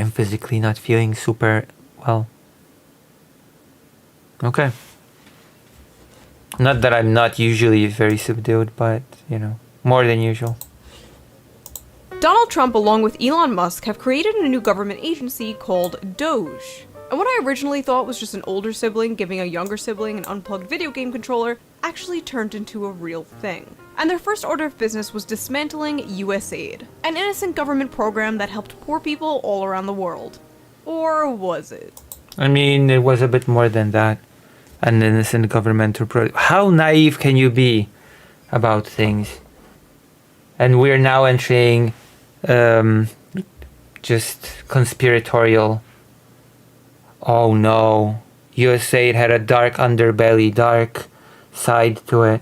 I'm physically not feeling super well. Okay. Not that I'm not usually very subdued, but, you know, more than usual. Donald Trump, along with Elon Musk, have created a new government agency called Doge. And what I originally thought was just an older sibling giving a younger sibling an unplugged video game controller actually turned into a real thing. And their first order of business was dismantling USAID, an innocent government program that helped poor people all around the world. Or was it? I mean, it was a bit more than that. An innocent governmental program. How naive can you be about things? And we're now entering just conspiratorial. Oh no, USAID had a dark underbelly, dark side to it.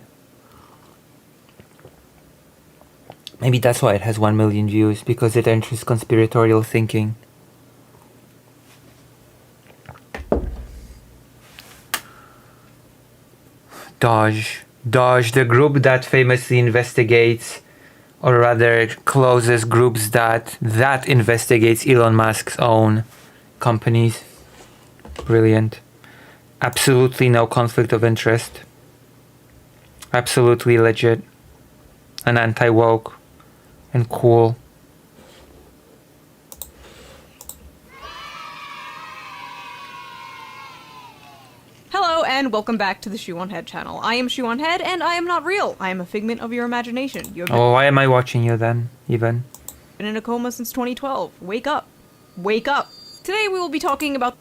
Maybe that's why it has 1 million views, because it enters conspiratorial thinking. Doge, the group that famously investigates, or rather closes groups that investigates Elon Musk's own companies. Brilliant. Absolutely no conflict of interest. Absolutely legit. And anti-woke. And cool. Hello and welcome back to the Shoe on Head channel. I am Shoe on Head and I am not real. I am a figment of your imagination. You have why am I watching you then, even? been in a coma since 2012. Wake up. Wake up. Today we will be talking about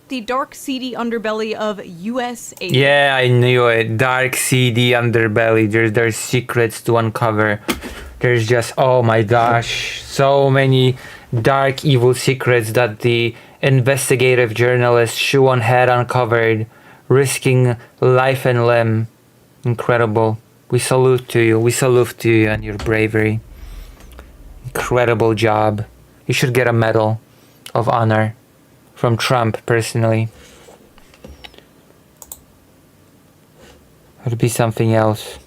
the dark, seedy underbelly of USAID. Yeah, I knew it. Dark, seedy underbelly. There's secrets to uncover. There's just, oh my gosh, so many dark, evil secrets that the investigative journalist Shoe on Head uncovered, risking life and limb. Incredible. We salute to you. We salute to you and your bravery. Incredible job. You should get a medal of honor from Trump personally. It would be something else.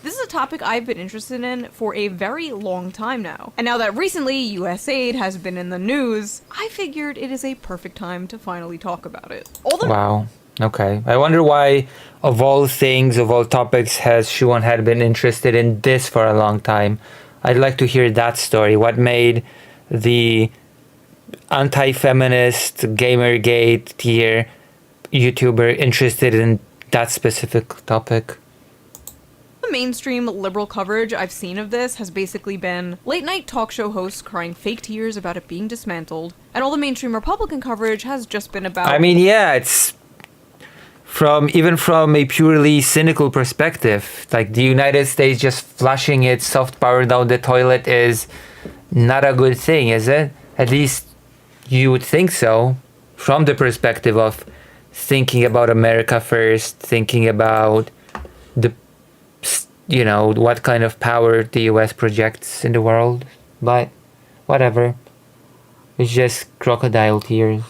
This is a topic I've been interested in for a very long time now. And now that recently USAID has been in the news, I figured it is a perfect time to finally talk about it. Wow. Okay. I wonder why, of all things, of all topics, has Shoe on Head been interested in this for a long time? I'd like to hear that story. What made the anti-feminist Gamergate tier YouTuber interested in that specific topic? The mainstream liberal coverage I've seen of this has basically been late-night talk show hosts crying fake tears about it being dismantled, and all the mainstream Republican coverage has just been about... I mean, yeah, it's... Even from a purely cynical perspective, like the United States just flushing its soft power down the toilet is not a good thing, is it? At least you would think so, from the perspective of thinking about America first, thinking about the, you know, what kind of power the US projects in the world. But whatever, it's just crocodile tears.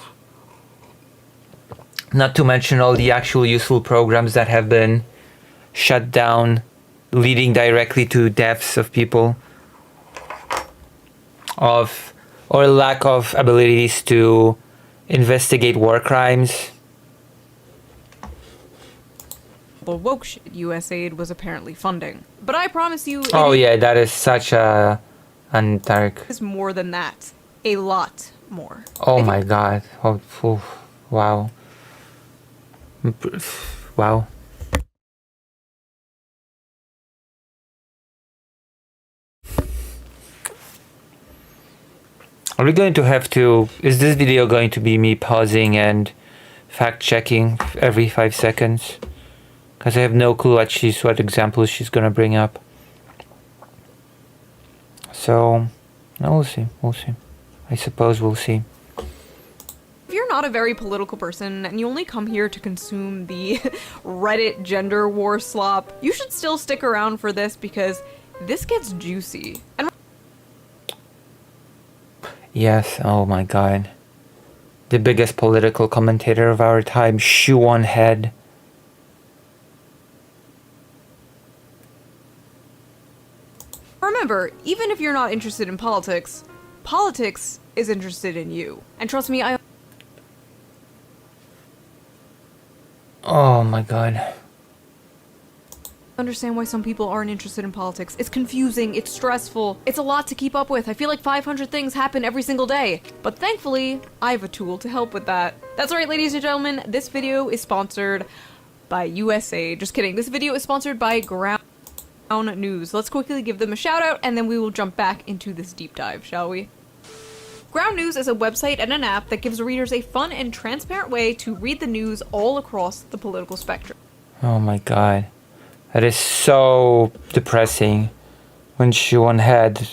Not to mention all the actual useful programs that have been shut down, leading directly to deaths of people, or lack of abilities to investigate war crimes. The woke shit USAID was apparently funding. But I promise you... Oh yeah, that is such a... and dark. ...is more than that. A lot more. Oh my god. Oh, wow. Wow. Are we going to have to... Is this video going to be me pausing and fact-checking every 5 seconds? Because I have no clue what examples she's going to bring up. So, we'll see. We'll see. I suppose we'll see. If you're not a very political person and you only come here to consume the Reddit gender war slop, you should still stick around for this because this gets juicy. And yes, oh my god. The biggest political commentator of our time, Shoe on Head. Remember, even if you're not interested in politics, politics is interested in you. And trust me, I Oh my god. understand why some people aren't interested in politics. It's confusing, it's stressful, it's a lot to keep up with. I feel like 500 things happen every single day. But thankfully, I have a tool to help with that. That's right, ladies and gentlemen, this video is sponsored by USA. Just kidding, this video is sponsored by Ground News. Let's quickly give them a shout out and then we will jump back into this deep dive, shall we? Ground News is a website and an app that gives readers a fun and transparent way to read the news all across the political spectrum. Oh my god. That is so depressing when Siobhan Head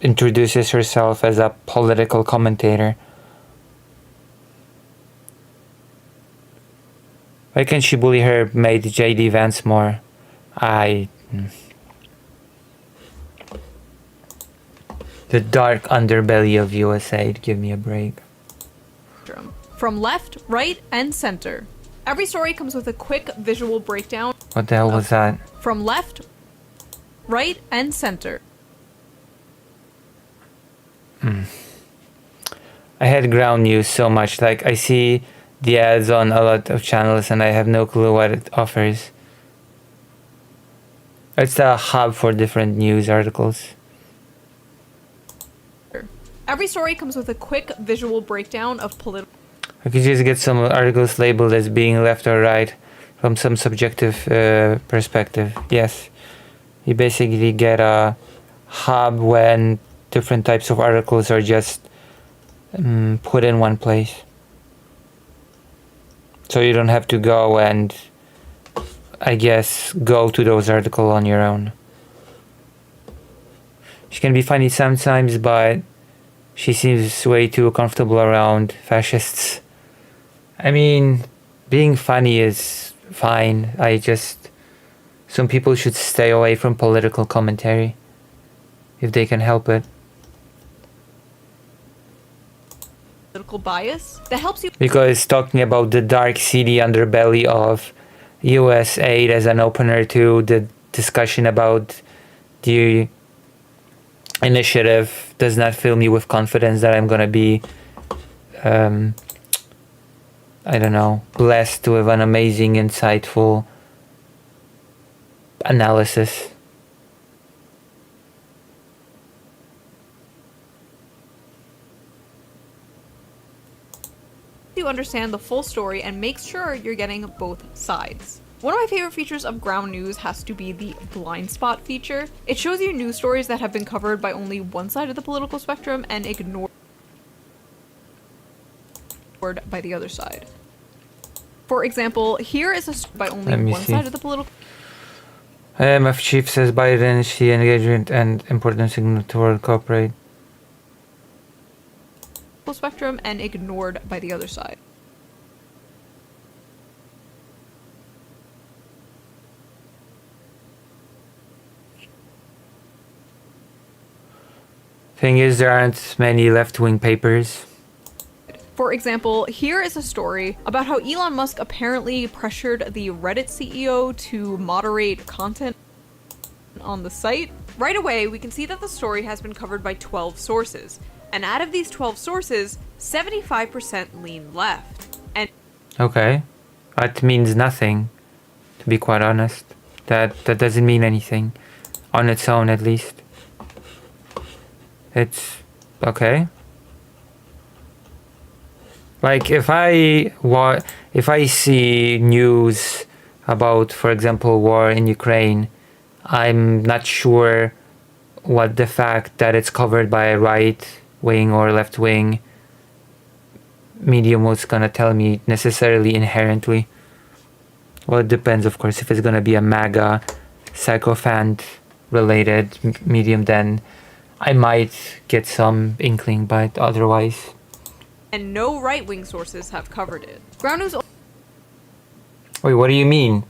introduces herself as a political commentator. Why can't she bully her mate JD Vance more? The dark underbelly of USA, give me a break. From left, right, and center. Every story comes with a quick visual breakdown. What the hell was that? From left, right, and center. I had Ground News so much, like I see the ads on a lot of channels and I have no clue what it offers. It's a hub for different news articles. Every story comes with a quick visual breakdown of political. I could just get some articles labeled as being left or right from some subjective perspective. Yes, you basically get a hub when different types of articles are just put in one place. So you don't have to go and, I guess, go to those articles on your own. She can be funny sometimes, but she seems way too comfortable around fascists. I mean, being funny is fine. Some people should stay away from political commentary if they can help it. Political bias that helps you. Because talking about the dark, seedy underbelly of US aid as an opener to the discussion about the initiative does not fill me with confidence that I'm gonna be I don't know, blessed with an amazing, insightful analysis. You understand the full story and make sure you're getting both sides. One of my favorite features of Ground News has to be the blind spot feature. It shows you news stories that have been covered by only one side of the political spectrum and ignored by the other side. For example, here is a story by only one side of the political IMF chief says Biden see engagement and important signal toward cooperate. spectrum and ignored by the other side. Thing is, there aren't many left-wing papers. For example, here is a story about how Elon Musk apparently pressured the Reddit CEO to moderate content on the site. Right away, we can see that the story has been covered by 12 sources, and out of these 12 sources, 75% lean left. And Okay, that means nothing, to be quite honest. That doesn't mean anything, on its own at least. It's okay. Like if I see news about, for example, war in Ukraine, I'm not sure what the fact that it's covered by a right wing or left wing medium was gonna tell me necessarily inherently. Well, it depends, of course. If it's gonna be a MAGA sycophant related medium, then I might get some inkling, but otherwise. And no right-wing sources have covered it. Ground News. Wait, what do you mean?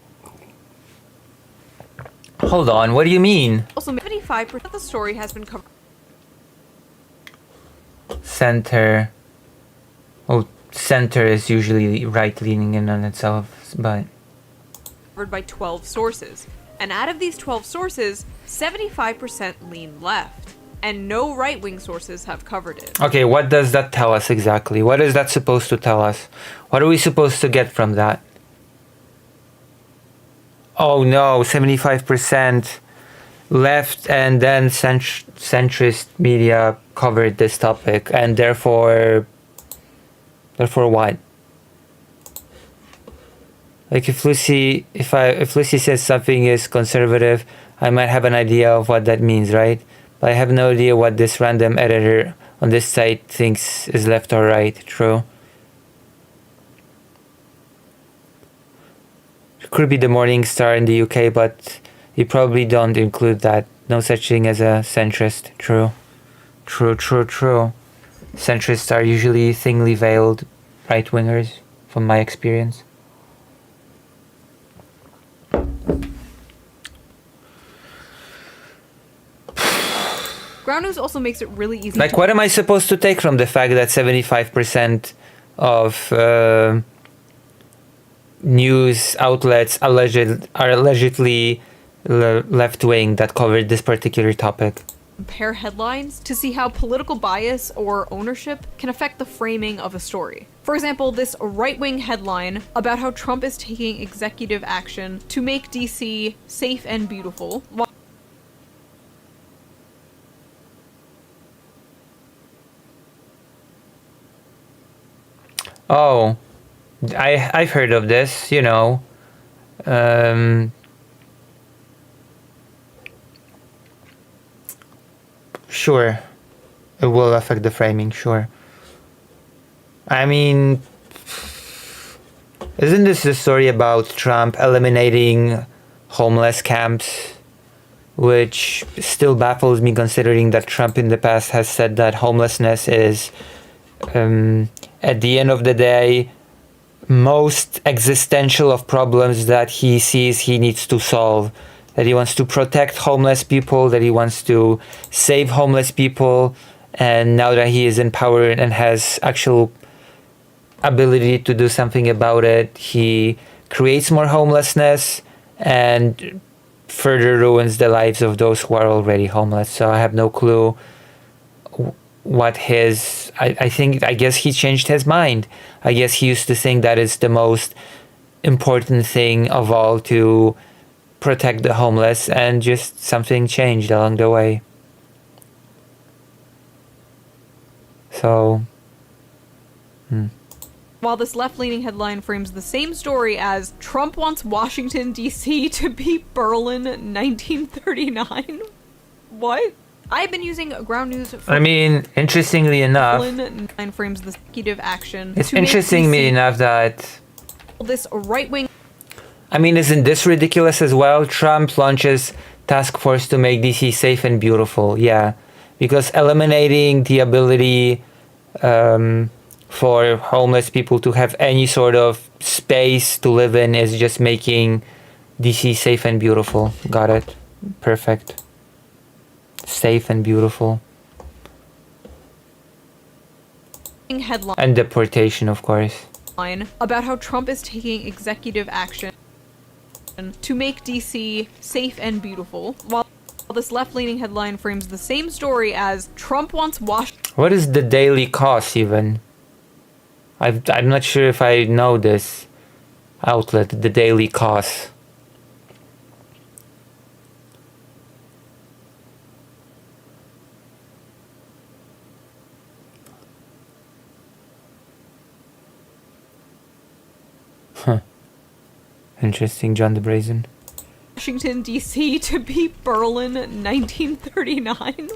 Hold on, what do you mean? Also, 75% of the story has been covered. Center. Oh, center is usually right leaning in on itself, but Covered by 12 sources. And out of these 12 sources, 75% lean left. And no right-wing sources have covered it. Okay, what does that tell us exactly? What is that supposed to tell us? What are we supposed to get from that? Oh no, 75% left and then centrist media covered this topic, and therefore what? Like if Lucy says something is conservative, I might have an idea of what that means, right? But I have no idea what this random editor on this site thinks is left or right. True. It could be the Morning Star in the UK, but you probably don't include that. No such thing as a centrist. True. Centrists are usually thinly veiled right-wingers, from my experience. Ground News also makes it really easy Like, what am I supposed to take from the fact that 75% of news outlets are allegedly left-wing that covered this particular topic? compare headlines to see how political bias or ownership can affect the framing of a story. For example, this right-wing headline about how Trump is taking executive action to make DC safe and beautiful, while Oh, I've heard of this, you know. Sure, it will affect the framing, sure. I mean, isn't this the story about Trump eliminating homeless camps? Which still baffles me, considering that Trump in the past has said that homelessness is, at the end of the day, most existential of problems that he sees he needs to solve. That he wants to protect homeless people, that he wants to save homeless people, and now that he is in power and has actual ability to do something about it, he creates more homelessness and further ruins the lives of those who are already homeless. So I have no clue what his... I guess he changed his mind. I guess he used to think that is the most important thing of all, to protect the homeless, and just something changed along the way. So... While this left-leaning headline frames the same story as Trump wants Washington, D.C. to be Berlin 1939. What? I've been using Ground News for... I mean, interestingly enough... Berlin frames the executive action... It's interestingly enough that... This right-wing... I mean, isn't this ridiculous as well? Trump launches task force to make DC safe and beautiful. Yeah, because eliminating the ability for homeless people to have any sort of space to live in is just making DC safe and beautiful. Got it. Perfect. Safe and beautiful. Headline and deportation, of course. About how Trump is taking executive action to make DC safe and beautiful, while this left-leaning headline frames the same story as Trump wants Washington... What is the Daily Cause even? I'm not sure if I know this outlet, the Daily Cause. Huh. Interesting, John the Brazen. Washington, D.C. to be Berlin 1939?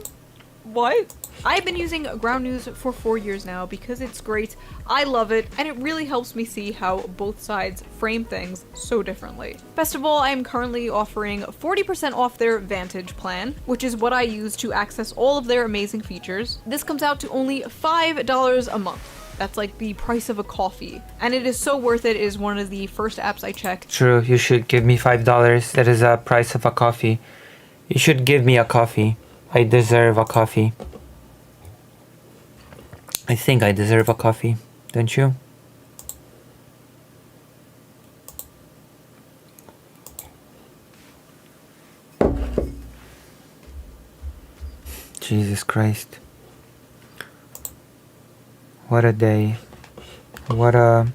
What? I've been using Ground News for 4 years now because it's great, I love it, and it really helps me see how both sides frame things so differently. Best of all, I am currently offering 40% off their Vantage plan, which is what I use to access all of their amazing features. This comes out to only $5 a month. That's like the price of a coffee. And it is so worth it. It is one of the first apps I checked. True, you should give me $5. That is a price of a coffee. You should give me a coffee. I deserve a coffee. I think I deserve a coffee, don't you? Jesus Christ. What a day. What a...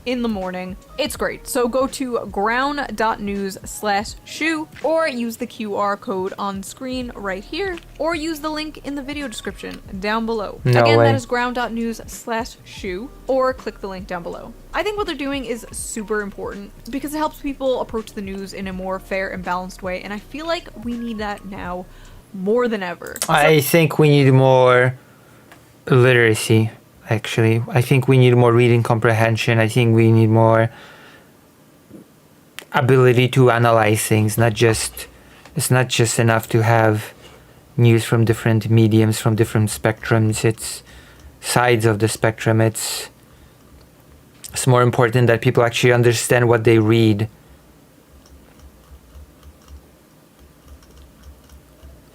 In the morning. It's great. So go to ground.news/shoe or use the QR code on screen right here or use the link in the video description down below. No Again, way. that is ground.news/shoe or click the link down below. I think what they're doing is super important because it helps people approach the news in a more fair and balanced way, and I feel like we need that now more than ever. I think we need more literacy, actually. I think we need more reading comprehension. I think we need more ability to analyze things. It's not just enough to have news from different mediums, from different spectrums. It's sides of the spectrum. It's more important that people actually understand what they read.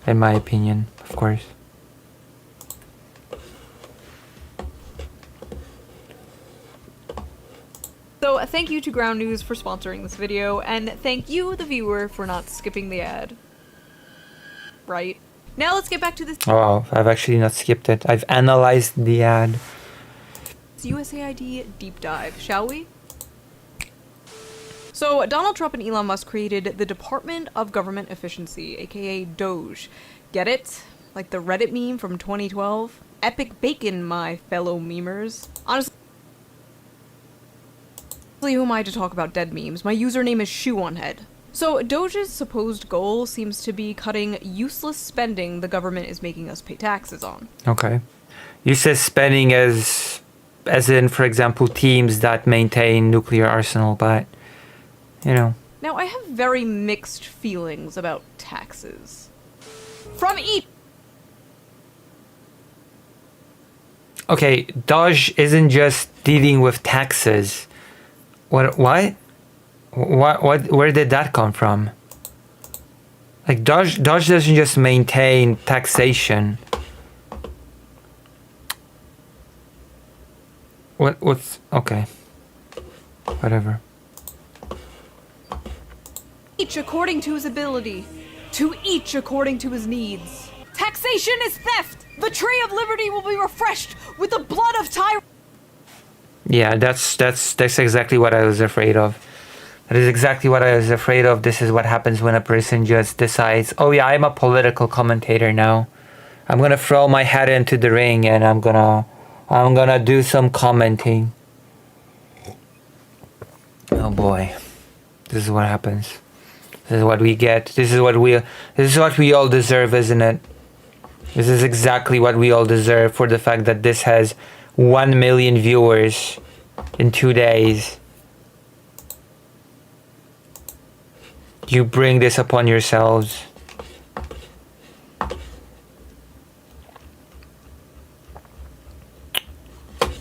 In my opinion, of course. So thank you to Ground News for sponsoring this video, and thank you, the viewer, for not skipping the ad. Right. Now let's get back to this Oh, I've actually not skipped it. I've analyzed the ad. USAID deep dive, shall we? So Donald Trump and Elon Musk created the Department of Government Efficiency, aka Doge. Get it? Like the Reddit meme from 2012? Epic bacon, my fellow memers. Honestly, who am I to talk about dead memes? My username is ShoeOnHead. So Doge's supposed goal seems to be cutting useless spending the government is making us pay taxes on. Okay. You said spending as in, for example, teams that maintain nuclear arsenal, but, you know. Now, I have very mixed feelings about taxes. From each... Okay, Doge isn't just dealing with taxes. What? Where did that come from? Like, Doge doesn't just maintain taxation. What's... Okay. Whatever. Each according to his ability. To each according to his needs. Taxation is theft! The tree of liberty will be refreshed with the blood of tyrants! Yeah, that's exactly what I was afraid of. That is exactly what I was afraid of. This is what happens when a person just decides, oh yeah, I'm a political commentator now. I'm gonna throw my hat into the ring and I'm gonna do some commenting. Oh boy. This is what happens. This is what we get. This is what we all deserve, isn't it? This is exactly what we all deserve for the fact that this has 1 million viewers in 2 days. You bring this upon yourselves.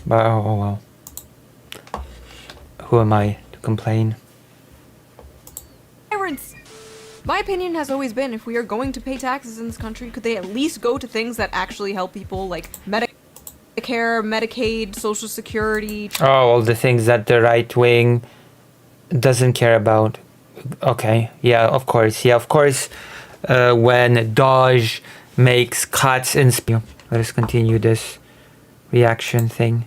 But oh well. Who am I to complain? My opinion has always been, if we are going to pay taxes in this country, could they at least go to things that actually help people, like Medicare, Medicaid, Social Security? Oh, all the things that the right wing doesn't care about. Okay, yeah, of course. When Doge makes cuts in... Let us continue this reaction thing.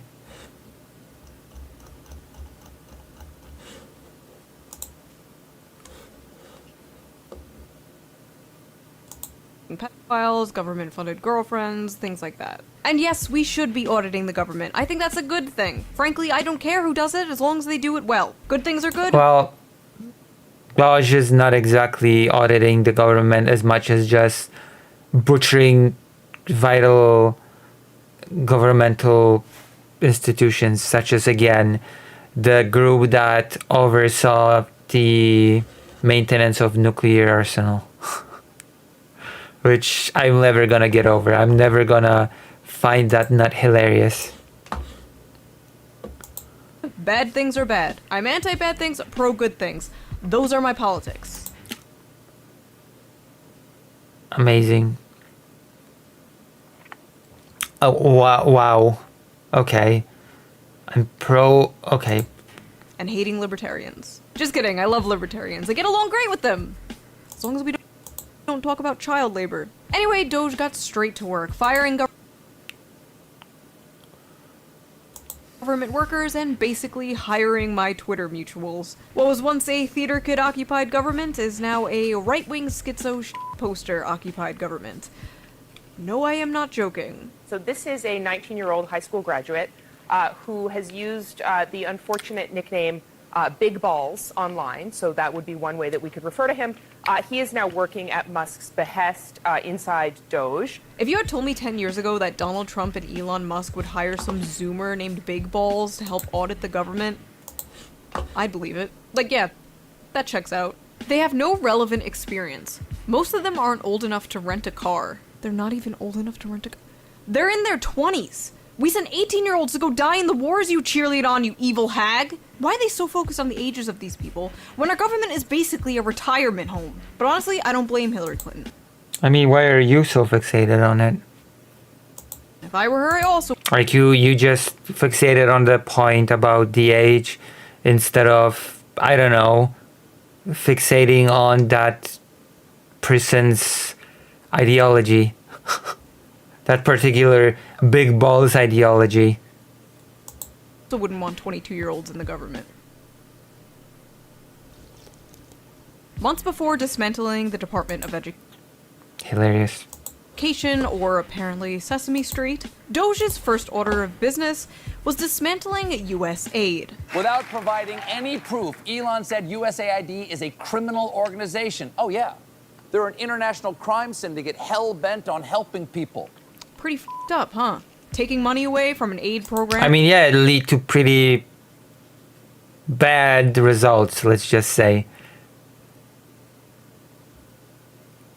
Pedophiles, government-funded girlfriends, things like that. And yes, we should be auditing the government. I think that's a good thing. Frankly, I don't care who does it as long as they do it well. Good things are good. Well, Doge is not exactly auditing the government as much as just butchering vital governmental institutions, such as, again, the group that oversaw the maintenance of nuclear arsenal. Which I'm never gonna get over. I'm never gonna find that not hilarious. Bad things are bad. I'm anti-bad things, pro-good things. Those are my politics. Amazing. Oh, wow. Okay. I'm pro... Okay. And hating libertarians. Just kidding, I love libertarians. I get along great with them. As long as we don't talk about child labor. Anyway, Doge got straight to work, firing government workers and basically hiring my Twitter mutuals. What was once a theater kid occupied government is now a right-wing schizo poster occupied government. No, I am not joking. So this is a 19-year-old high school graduate who has used the unfortunate nickname Big Balls online, so that would be one way that we could refer to him. He is now working at Musk's behest inside Doge. If you had told me 10 years ago that Donald Trump and Elon Musk would hire some Zoomer named Big Balls to help audit the government, I'd believe it. Like, yeah, that checks out. They have no relevant experience. Most of them aren't old enough to rent a car. They're not even old enough to rent a car. They're in their 20s. We sent 18-year-olds to go die in the wars you cheerlead on, you evil hag. Why are they so focused on the ages of these people when our government is basically a retirement home? But honestly, I don't blame Hillary Clinton. I mean, why are you so fixated on it? If I were her, I also... Like, you just fixated on the point about the age instead of, I don't know, fixating on that person's ideology. That particular big balls ideology. Also wouldn't want 22-year-olds in the government. Months before dismantling the Department of Hilarious. Education, or apparently Sesame Street, Doge's first order of business was dismantling U.S. aid. Without providing any proof, Elon said USAID is a criminal organization. Oh yeah, they're an international crime syndicate hell-bent on helping people. Pretty f***ed up, huh? Taking money away from an aid program. I mean, yeah, it'll lead to pretty bad results, let's just say.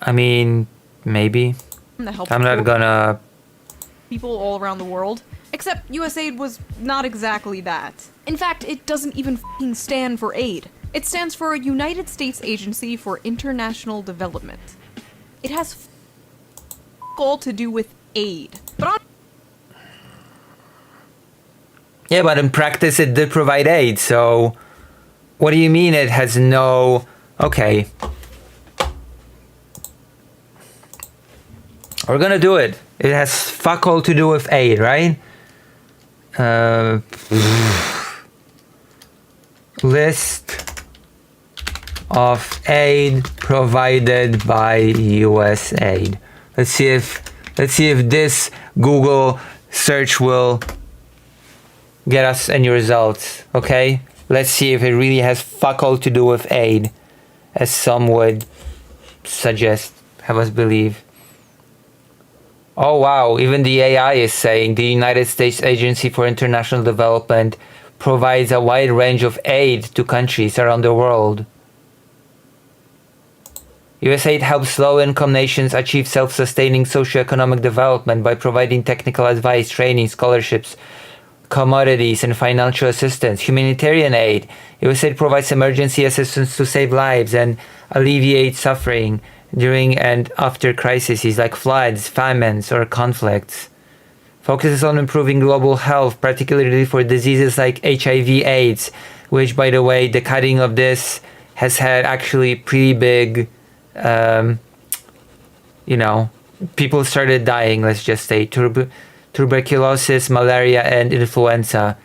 I mean, maybe. that helped I'm not gonna... people all around the world. Except USAID was not exactly that. In fact, it doesn't even f***ing stand for aid. It stands for a United States Agency for International Development. It has all to do with aid. But Yeah, but in practice it did provide aid, so... What do you mean it has no... Okay. We're gonna do it. It has fuck all to do with aid, right? List of aid provided by USAID. Let's see if this Google search will get us any results. Okay, let's see if it really has fuck all to do with aid, as some would suggest, have us believe. Oh wow, even the AI is saying the United States Agency for International Development provides a wide range of aid to countries around the world. USAID helps low-income nations achieve self-sustaining socio-economic development by providing technical advice, training, scholarships, commodities, and financial assistance. Humanitarian aid. USAID provides emergency assistance to save lives and alleviate suffering during and after crises like floods, famines, or conflicts. Focuses on improving global health, particularly for diseases like HIV/AIDS, which, by the way, the cutting of this has had actually pretty big, people started dying, let's just say. Tuberculosis, malaria, and influenza.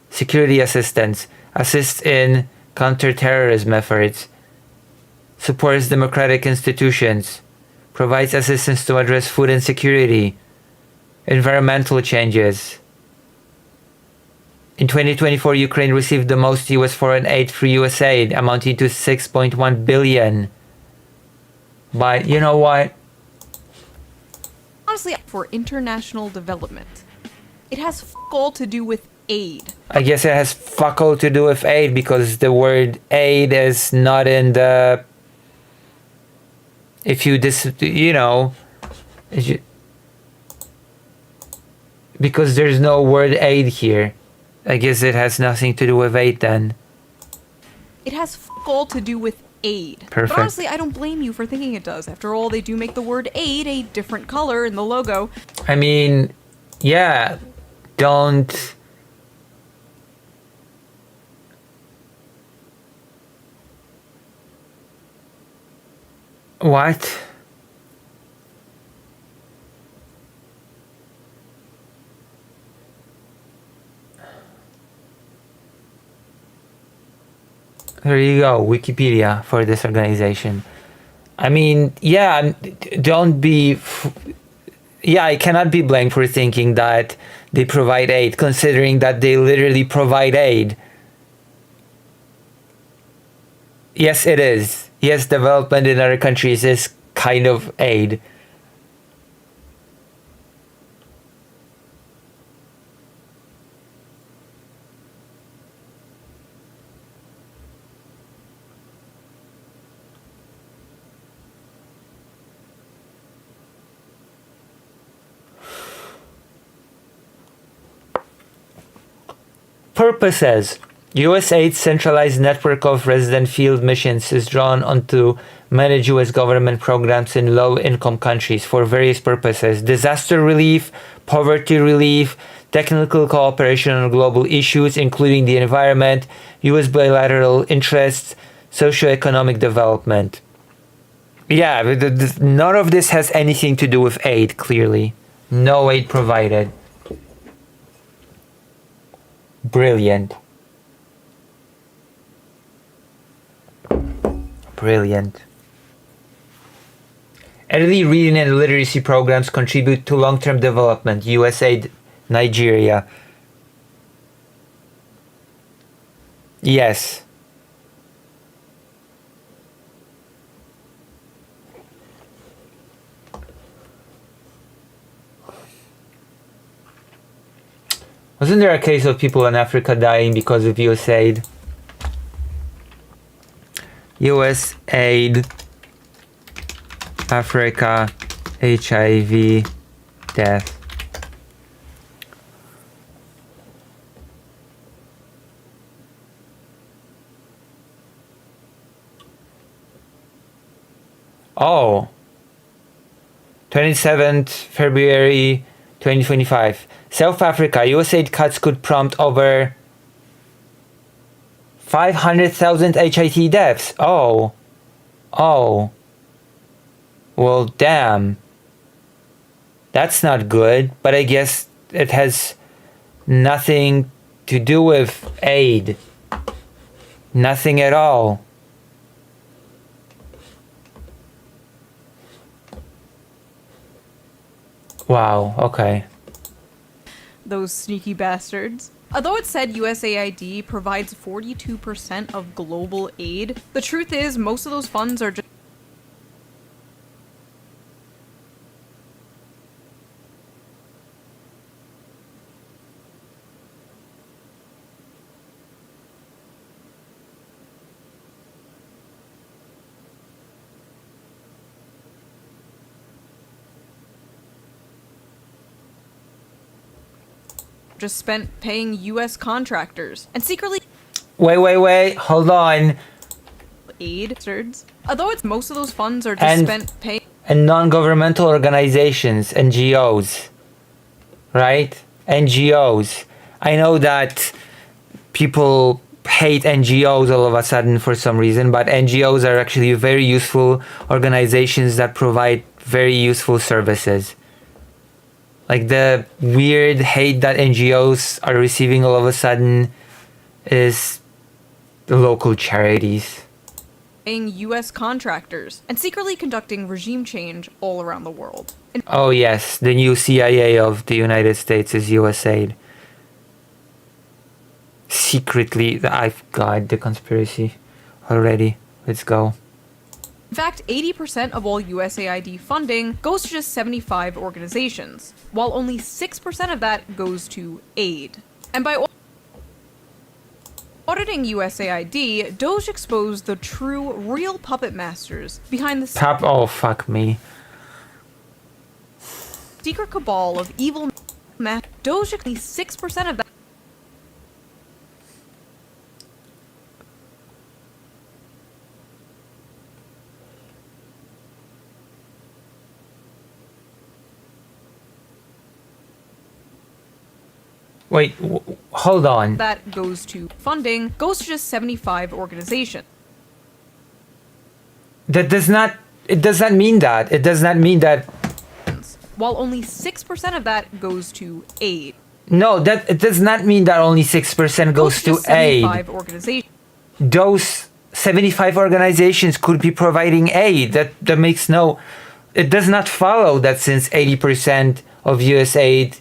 Security assistance. Assists in counter-terrorism efforts. Supports democratic institutions. Provides assistance to address food insecurity. Environmental changes. In 2024, Ukraine received the most US foreign aid through USAID, amounting to $6.1 billion. But you know what? honestly, for international development, it has all to do with aid. I guess it has fuck all to do with aid because the word aid is not in the... If you because there's no word aid here. I guess it has nothing to do with aid then. It has all to do with aid. Perfect. But honestly, I don't blame you for thinking it does. After all, they do make the word aid a different color in the logo. I mean, yeah, don't What? There you go, Wikipedia for this organization. I mean, yeah, don't be... Yeah, I cannot be blamed for thinking that they provide aid, considering that they literally provide aid. Yes, it is. Yes, development in other countries is kind of aid. Purposes. USAID's centralized network of resident field missions is drawn on to manage US government programs in low-income countries for various purposes: disaster relief, poverty relief, technical cooperation on global issues, including the environment, US bilateral interests, socioeconomic development. Yeah, none of this has anything to do with aid, clearly. No aid provided. Brilliant. Brilliant. Early reading and literacy programs contribute to long-term development. USAID, Nigeria. Yes. Wasn't there a case of people in Africa dying because of USAID? USAID, Africa, HIV, death. Oh. 27th February 2025. South Africa, USAID cuts could prompt over 500,000 HIT deaths. Oh. Oh. Well, damn. That's not good, but I guess it has nothing to do with aid. Nothing at all. Wow, okay. Those sneaky bastards. Although it said USAID provides 42% of global aid, the truth is most of those funds are just spent paying US contractors and secretly Wait, hold on. aid bastards. Although it's most of those funds are just spent paying And non-governmental organizations, NGOs, right? NGOs. I know that people hate NGOs all of a sudden for some reason, but NGOs are actually very useful organizations that provide very useful services. Like the weird hate that NGOs are receiving all of a sudden is the local charities. paying US contractors and secretly conducting regime change all around the world. Oh yes, the new CIA of the United States is USAID. Secretly, I've got the conspiracy already. Let's go. In fact, 80% of all USAID funding goes to just 75 organizations, while only 6% of that goes to aid. And by auditing USAID, Doge exposed the true, real puppet masters behind the Oh, fuck me. secret cabal of evil Doge only 6% of that. Wait, hold on. That goes to funding goes to just 75 organizations. That does not it does not mean that. It does not mean that. while only 6% of that goes to aid. No, that it does not mean that only 6% goes to Just aid. 75 organizations. Those 75 organizations could be providing aid. That makes no. It does not follow that since 80% of US aid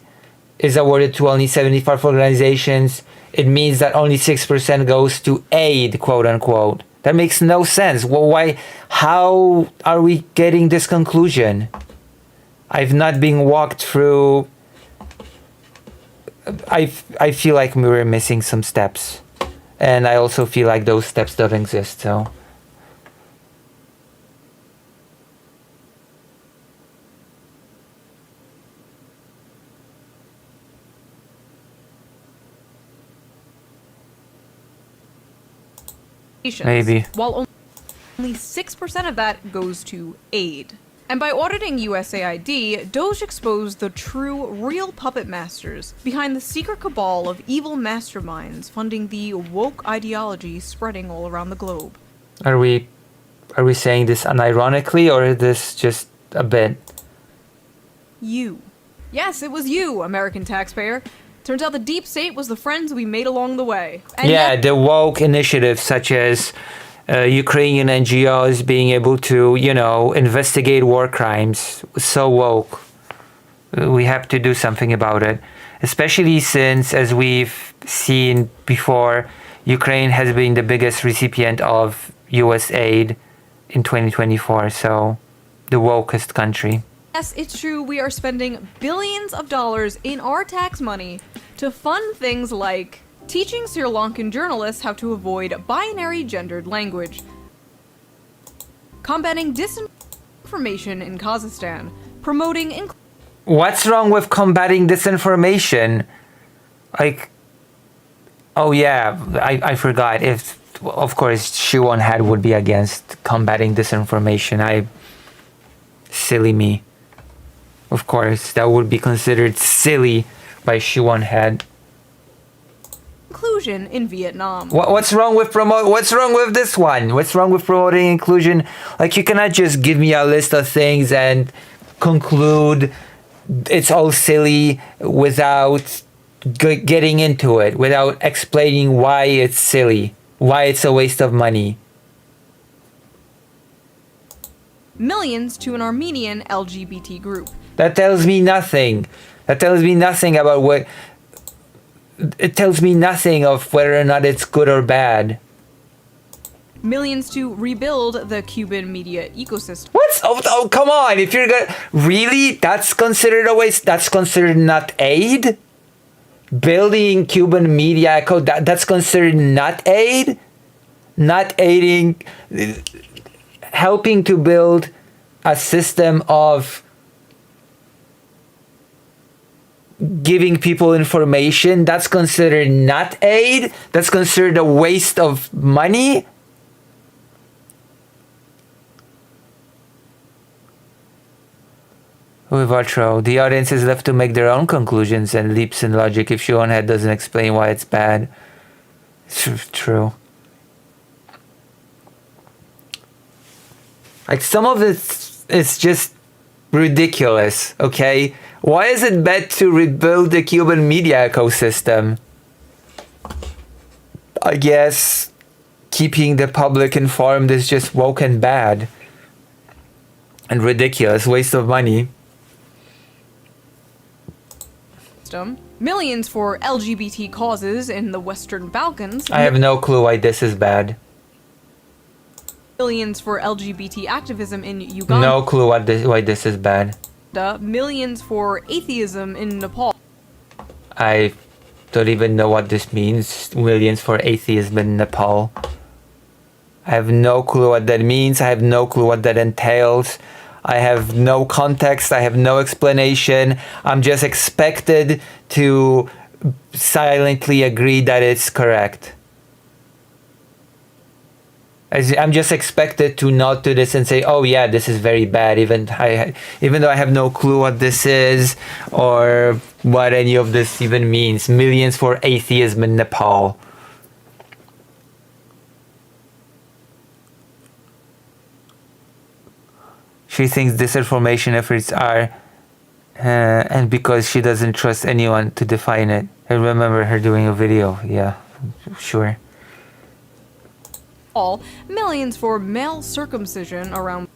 is awarded to only 75 organizations, it means that only 6% goes to aid, quote unquote. That makes no sense. Well, why? How are we getting this conclusion? I've not been walked through. I feel like we were missing some steps, and I also feel like those steps don't exist. So. Maybe. While only 6% of that goes to aid. And by auditing USAID, Doge exposed the true, real puppet masters behind the secret cabal of evil masterminds funding the woke ideology spreading all around the globe. Are we saying this unironically, or is this just a bit? You. Yes, it was you, American taxpayer. Turns out the deep state was the friends we made along the way. And yeah, the woke initiatives such as Ukrainian NGOs being able to, investigate war crimes. So woke. We have to do something about it. Especially since, as we've seen before, Ukraine has been the biggest recipient of US aid in 2024. So, the wokest country. Yes, it's true, we are spending billions of dollars in our tax money to fund things like teaching Sri Lankan journalists how to avoid binary gendered language, combating disinformation in Kazakhstan, promoting What's wrong with combating disinformation? Oh yeah, I forgot. Of course, Shuon Head would be against combating disinformation. Silly me. Of course, that would be considered silly by Shuon Head. inclusion in Vietnam. What's wrong with What's wrong with this one? What's wrong with promoting inclusion? You cannot just give me a list of things and conclude it's all silly without getting into it, without explaining why it's silly, why it's a waste of money. Millions to an Armenian LGBT group. That tells me nothing. That tells me nothing about what. It tells me nothing of whether or not it's good or bad. Millions to rebuild the Cuban media ecosystem. What? Oh, come on. If you're gonna. Really? That's considered a waste? That's considered not aid? Building Cuban media that's considered not aid? Not aiding. Helping to build a system of giving people information, that's considered not aid? That's considered a waste of money? With outro, the audience is left to make their own conclusions and leaps in logic if Shuon Head doesn't explain why it's bad. It's true. Some of it is just ridiculous, okay? Why is it bad to rebuild the Cuban media ecosystem? I guess keeping the public informed is just woke and bad. And ridiculous, waste of money. Millions for LGBT causes in the Western Balkans. I have no clue why this is bad. Millions for LGBT activism in Uganda. No clue why this is bad. Millions for atheism in Nepal. I don't even know what this means. Millions for atheism in Nepal. I have no clue what that means. I have no clue what that entails. I have no context. I have no explanation. I'm just expected to silently agree that it's correct. I'm just expected to nod to this and say, oh yeah, this is very bad, even though I have no clue what this is or what any of this even means. Millions for atheism in Nepal. she thinks disinformation efforts are, and because she doesn't trust anyone to define it. I remember her doing a video. Yeah, sure. All millions for male circumcision around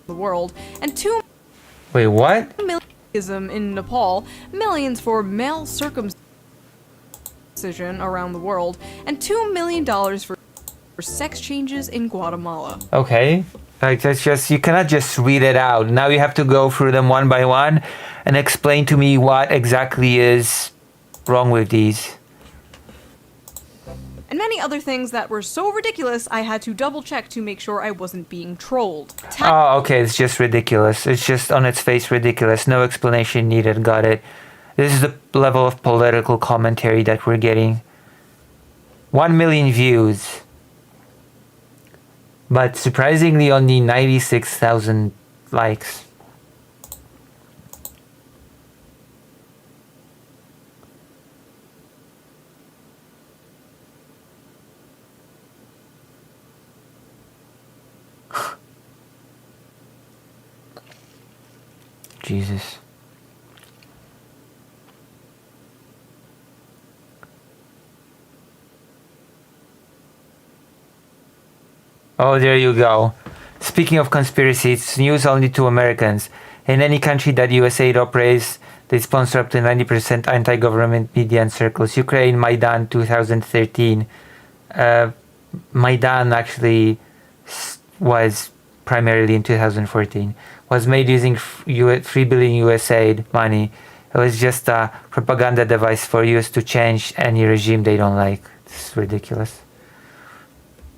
the world, and 2 Wait, what? million in Nepal, millions for male circumcision around the world, and $2 million for sex changes in Guatemala. Okay. Like, that's just, you cannot just read it out. Now you have to go through them one by one and explain to me what exactly is wrong with these. And many other things that were so ridiculous I had to double check to make sure I wasn't being trolled. Oh, okay, it's just ridiculous. It's just on its face ridiculous. No explanation needed. Got it. This is the level of political commentary that we're getting. 1 million views. But surprisingly only 96,000 likes. Jesus. Oh, there you go. Speaking of conspiracy, it's news only to Americans. In any country that USAID operates, they sponsor up to 90% anti-government media and circles. Ukraine, Maidan 2013. Maidan actually was primarily in 2014. Was made using 3 billion USAID money. It was just a propaganda device for US to change any regime they don't like. It's ridiculous.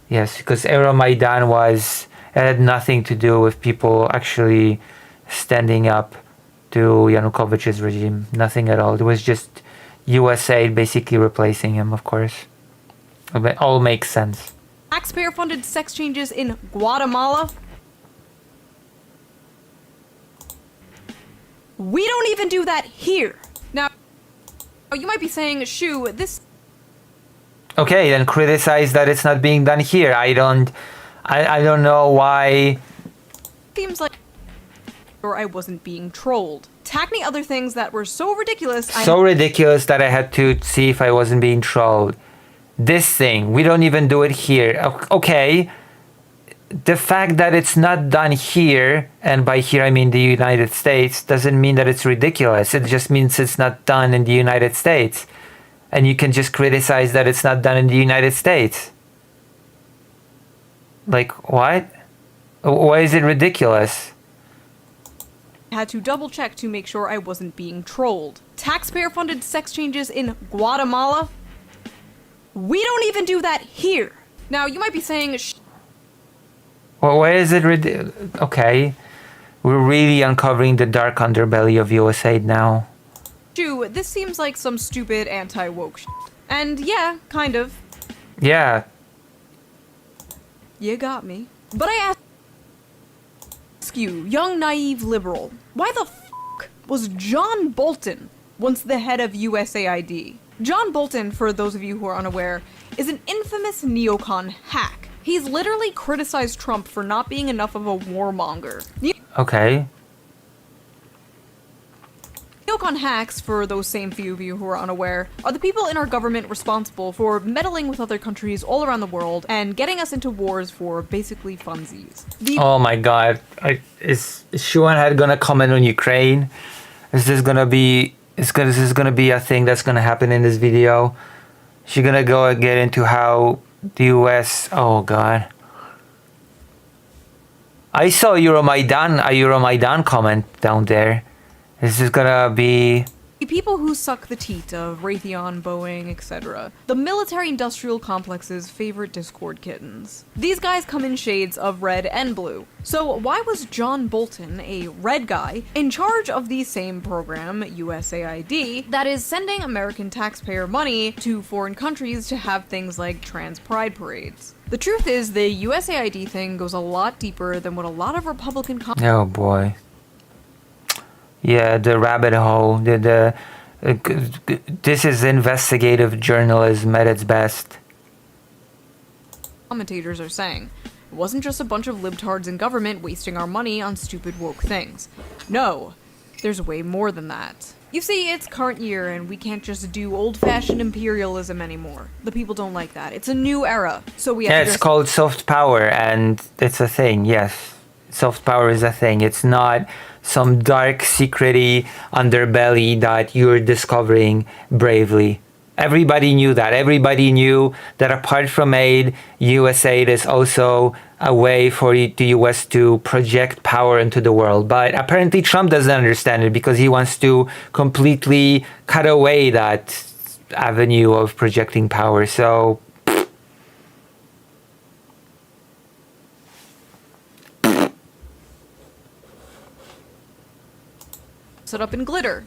Yes, because Euromaidan it had nothing to do with people actually standing up to Yanukovych's regime. Nothing at all. It was just USAID basically replacing him, of course. It all makes sense. Taxpayer-funded sex changes in Guatemala. We don't even do that here. Now, you might be saying, shoo, this... Okay, then criticize that it's not being done here. I don't know why... Seems like... or I wasn't being trolled. Tackling other things that were so ridiculous... So ridiculous that I had to see if I wasn't being trolled. This thing, we don't even do it here. Okay, the fact that it's not done here, and by here I mean the United States, doesn't mean that it's ridiculous. It just means it's not done in the United States. And you can just criticize that it's not done in the United States. Like, what? Why is it ridiculous? I had to double check to make sure I wasn't being trolled. Taxpayer-funded sex changes in Guatemala. We don't even do that here. Now, you might be saying... Well, why is it ridiculous? Okay. We're really uncovering the dark underbelly of USAID now. Shoo, this seems like some stupid anti-woke shit. And yeah, kind of. Yeah. You got me. But I ask you, young naive liberal, why the f*** was John Bolton once the head of USAID? John Bolton, for those of you who are unaware, is an infamous neocon hack. He's literally criticized Trump for not being enough of a warmonger. Okay. Neocon hacks, for those same few of you who are unaware, are the people in our government responsible for meddling with other countries all around the world and getting us into wars for basically funsies. Oh my god. Is Shuanhead gonna comment on Ukraine? Is this gonna be a thing that's gonna happen in this video? She's gonna go and get into how the US... Oh god. I saw a Euromaidan comment down there. This is gonna be... People who suck the teat of Raytheon, Boeing, etc. The military-industrial complex's favorite Discord kittens. These guys come in shades of red and blue. So why was John Bolton, a red guy, in charge of the same program, USAID, that is sending American taxpayer money to foreign countries to have things like trans pride parades? The truth is, the USAID thing goes a lot deeper than what a lot of Republican Oh boy. Yeah, the rabbit hole. This is investigative journalism at its best. commentators are saying. It wasn't just a bunch of libtards in government wasting our money on stupid woke things. No, there's way more than that. You see, it's current year and we can't just do old-fashioned imperialism anymore. The people don't like that. It's a new era, so we have Yeah, to it's called soft power, and it's a thing, yes. Soft power is a thing. It's not some dark, secrety underbelly that you're discovering bravely. Everybody knew that. Everybody knew that apart from aid, US aid is also a way for the US to project power into the world. But apparently Trump doesn't understand it because he wants to completely cut away that avenue of projecting power. So set up in glitter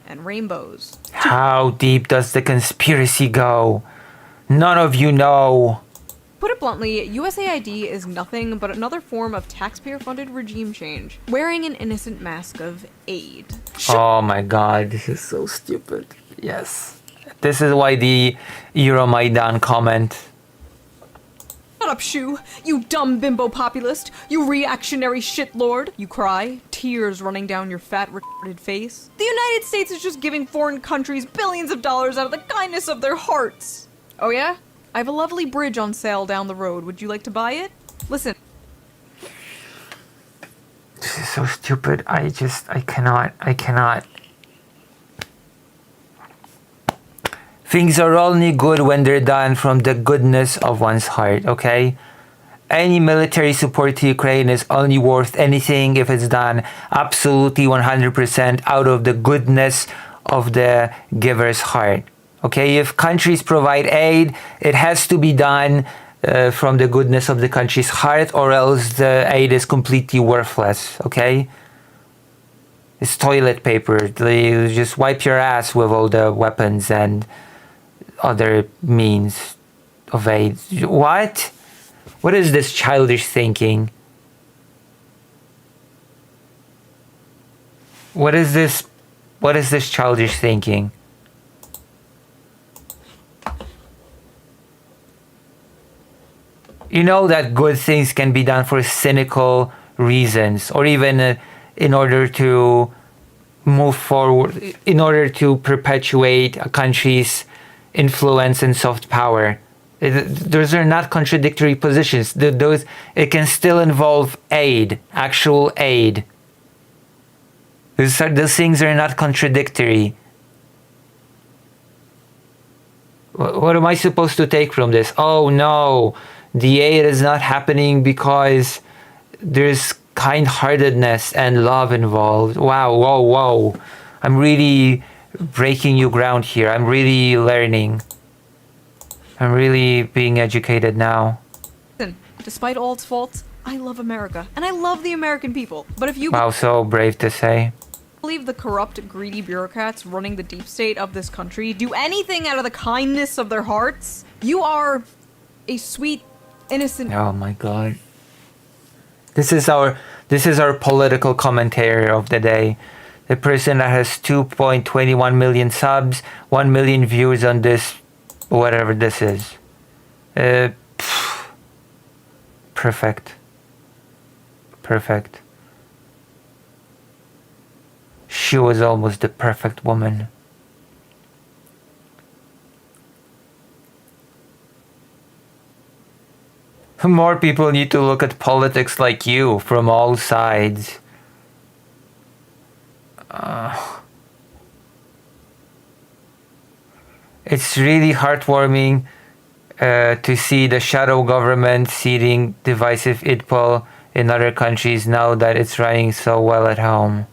and rainbows. how deep does the conspiracy go? None of you know. Put it bluntly, USAID is nothing but another form of taxpayer-funded regime change, wearing an innocent mask of aid. Oh my god, this is so stupid. Yes. This is why the Euromaidan comment. Shut up, Shu! You dumb bimbo populist! You reactionary shitlord! You cry, tears running down your fat, retarded face. The United States is just giving foreign countries billions of dollars out of the kindness of their hearts! Oh yeah? I have a lovely bridge on sale down the road. Would you like to buy it? Listen. This is so stupid. I cannot. Things are only good when they're done from the goodness of one's heart, okay? Any military support to Ukraine is only worth anything if it's done absolutely 100% out of the goodness of the giver's heart. Okay, if countries provide aid, it has to be done from the goodness of the country's heart, or else the aid is completely worthless, okay? It's toilet paper. You just wipe your ass with all the weapons and other means of aid. What? What is this childish thinking? What is this childish thinking? You know that good things can be done for cynical reasons, or even in order to move forward, in order to perpetuate a country's influence and soft power. Those are not contradictory positions. It can still involve aid, actual aid. Those things are not contradictory. What am I supposed to take from this? Oh no, the aid is not happening because there's kind-heartedness and love involved. Wow, whoa. I'm really breaking new ground here. I'm really learning. I'm really being educated now. Listen, despite all its faults, I love America, and I love the American people. But if you Wow, so brave to say. believe the corrupt, greedy bureaucrats running the deep state of this country do anything out of the kindness of their hearts, you are a sweet, innocent... Oh my god. This is our political commentator of the day. The person that has 2.21 million subs, 1 million views on this, whatever this is. Perfect. She was almost the perfect woman. More people need to look at politics like you from all sides. It's really heartwarming to see the shadow government seeding divisive IDPOL in other countries now that it's running so well at home.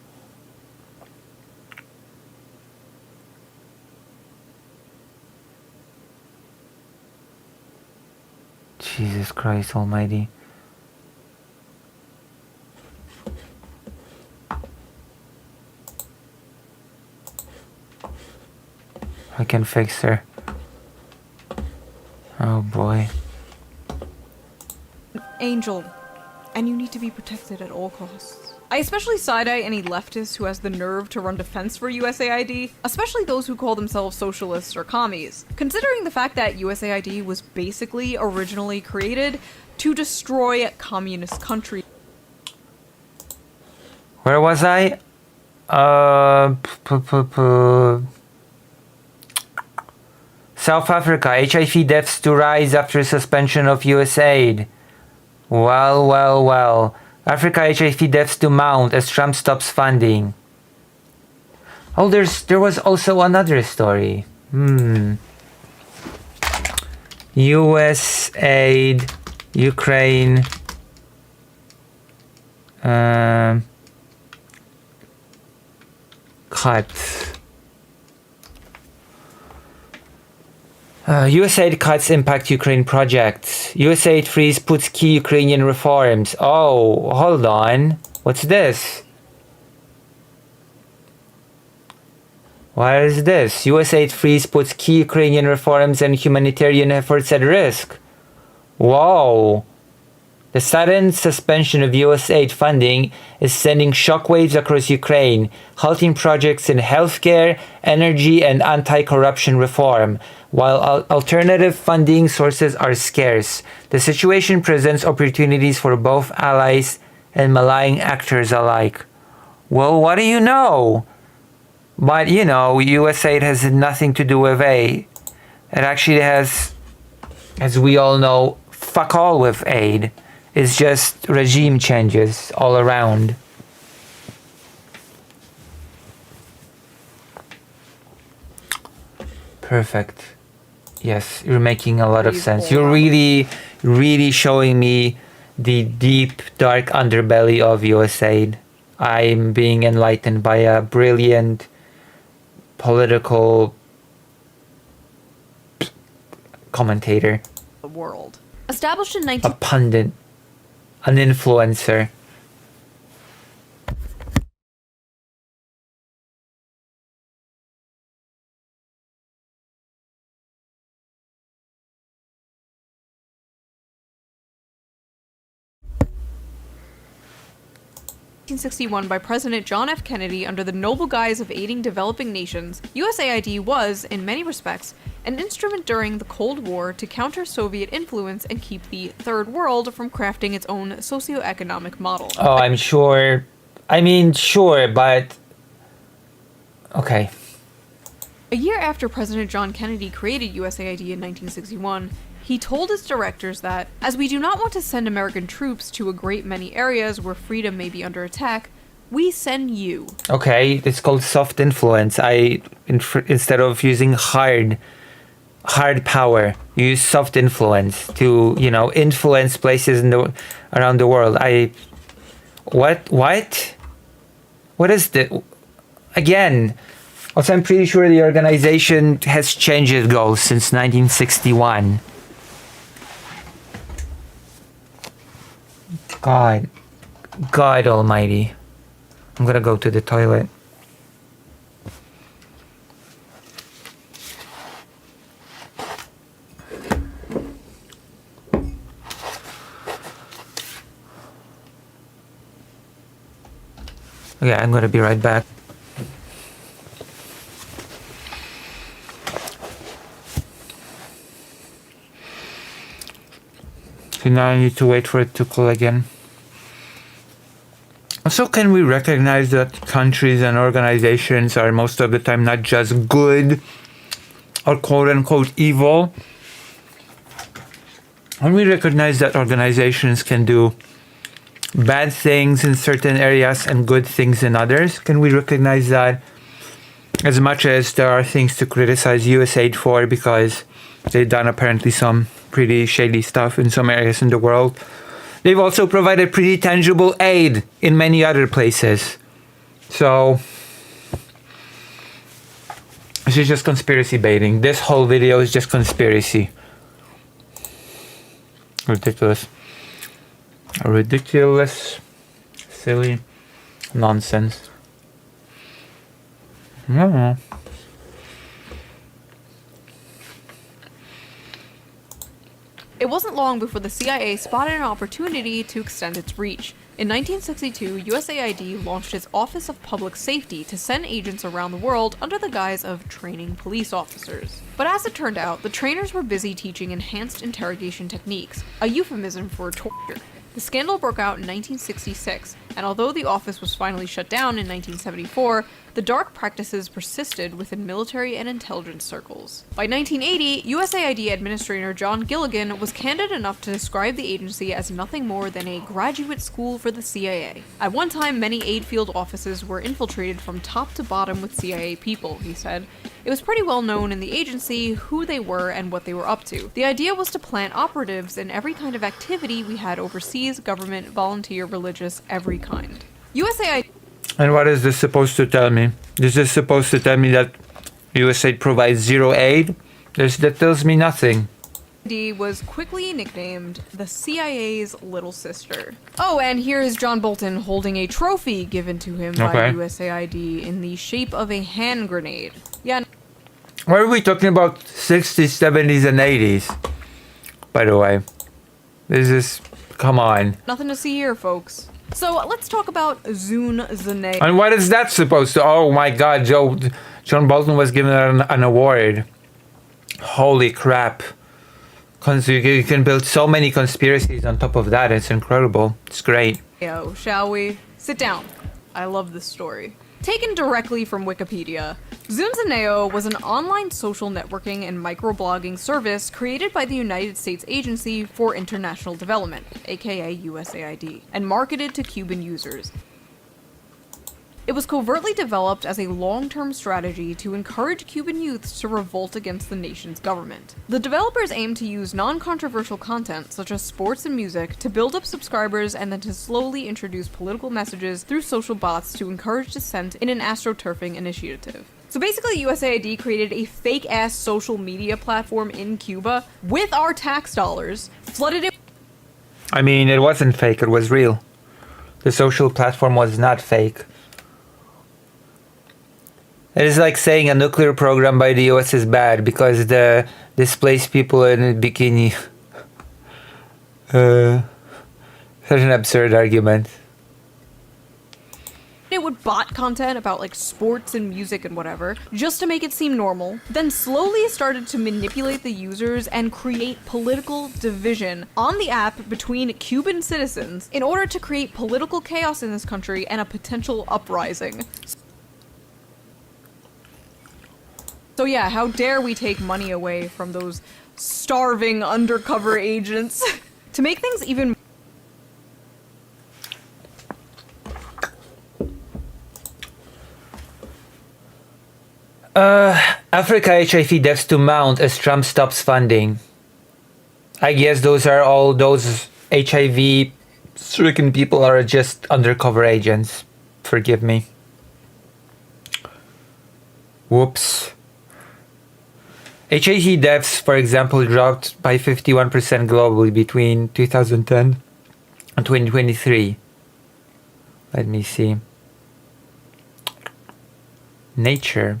Jesus Christ Almighty. I can fix her. Oh boy. Angel, and you need to be protected at all costs. I especially side-eye any leftist who has the nerve to run defense for USAID, especially those who call themselves socialists or commies, considering the fact that USAID was basically originally created to destroy communist countries. Where was I? South Africa, HIV deaths to rise after suspension of US aid. Well. Africa HIV deaths to mount as Trump stops funding. Oh, there was also another story. US aid, Ukraine. Cuts. USAID cuts impact Ukraine projects. USAID freeze puts key Ukrainian reforms. Oh, hold on. What's this? What is this? USAID freeze puts key Ukrainian reforms and humanitarian efforts at risk. Whoa. The sudden suspension of USAID funding is sending shockwaves across Ukraine, halting projects in healthcare, energy, and anti-corruption reform. While alternative funding sources are scarce, the situation presents opportunities for both allies and malign actors alike. Well, what do you know? But, USAID has nothing to do with aid. It actually has, as we all know, fuck all with aid. It's just regime changes all around. Perfect. Yes, you're making a lot of sense. You're really, really showing me the deep, dark underbelly of USAID. I'm being enlightened by a brilliant political commentator. The world. Established in A pundit. An influencer. In 1961 by President John F. Kennedy under the noble guise of aiding developing nations, USAID was, in many respects, an instrument during the Cold War to counter Soviet influence and keep the Third World from crafting its own socioeconomic model. Oh, I'm sure. I mean, sure, but... Okay. A year after President John Kennedy created USAID in 1961, he told its directors that, as we do not want to send American troops to a great many areas where freedom may be under attack, we send you. Okay, it's called soft influence. Instead of using hard power, use soft influence to, influence places around the world. What is the... Again... Also, I'm pretty sure the organization has changed its goals since 1961. God almighty. I'm gonna go to the toilet. Okay, I'm gonna be right back. So now I need to wait for it to cool again. Also, can we recognize that countries and organizations are most of the time not just good or quote-unquote evil? When we recognize that organizations can do bad things in certain areas and good things in others, can we recognize that as much as there are things to criticize USAID for because they've done apparently some pretty shady stuff in some areas in the world, they've also provided pretty tangible aid in many other places. So this is just conspiracy baiting. This whole video is just conspiracy. Ridiculous, silly nonsense. Yeah. It wasn't long before the CIA spotted an opportunity to extend its reach. In 1962, USAID launched its Office of Public Safety to send agents around the world under the guise of training police officers. But as it turned out, the trainers were busy teaching enhanced interrogation techniques, a euphemism for torture. The scandal broke out in 1966, and although the office was finally shut down in 1974, the dark practices persisted within military and intelligence circles. By 1980, USAID Administrator John Gilligan was candid enough to describe the agency as nothing more than a graduate school for the CIA. At one time, many aid field offices were infiltrated from top to bottom with CIA people, he said. It was pretty well known in the agency who they were and what they were up to. The idea was to plant operatives in every kind of activity we had overseas, government, volunteer, religious, every kind. USAID And what is this supposed to tell me? Is this supposed to tell me that USAID provides zero aid? That tells me nothing. was quickly nicknamed the CIA's little sister. Oh, and here is John Bolton holding a trophy given to him by USAID in the shape of a hand grenade. Yeah. Why are we talking about 60s, 70s, and 80s? By the way, this is... Come on. Nothing to see here, folks. So let's talk about Zun Zane. And what is that supposed to... Oh my god, John Bolton was given an award. Holy crap. You can build so many conspiracies on top of that. It's incredible. It's great. Yo, shall we? Sit down. I love this story. Taken directly from Wikipedia, Zunzaneo was an online social networking and microblogging service created by the United States Agency for International Development, aka USAID, and marketed to Cuban users. It was covertly developed as a long-term strategy to encourage Cuban youths to revolt against the nation's government. The developers aimed to use non-controversial content, such as sports and music, to build up subscribers and then to slowly introduce political messages through social bots to encourage dissent in an astroturfing initiative. So basically, USAID created a fake-ass social media platform in Cuba with our tax dollars, flooded it... I mean, it wasn't fake, it was real. The social platform was not fake. It is like saying a nuclear program by the US is bad because the displaced people in a bikini. Such an absurd argument. It would bot content about like sports and music and whatever, just to make it seem normal, then slowly started to manipulate the users and create political division on the app between Cuban citizens in order to create political chaos in this country and a potential uprising. So yeah, how dare we take money away from those starving undercover agents? To make things even... Africa HIV deaths to mount as Trump stops funding. I guess those are all those HIV-stricken people are just undercover agents. Forgive me. Whoops. HIV deaths, for example, dropped by 51% globally between 2010 and 2023. Let me see. Nature.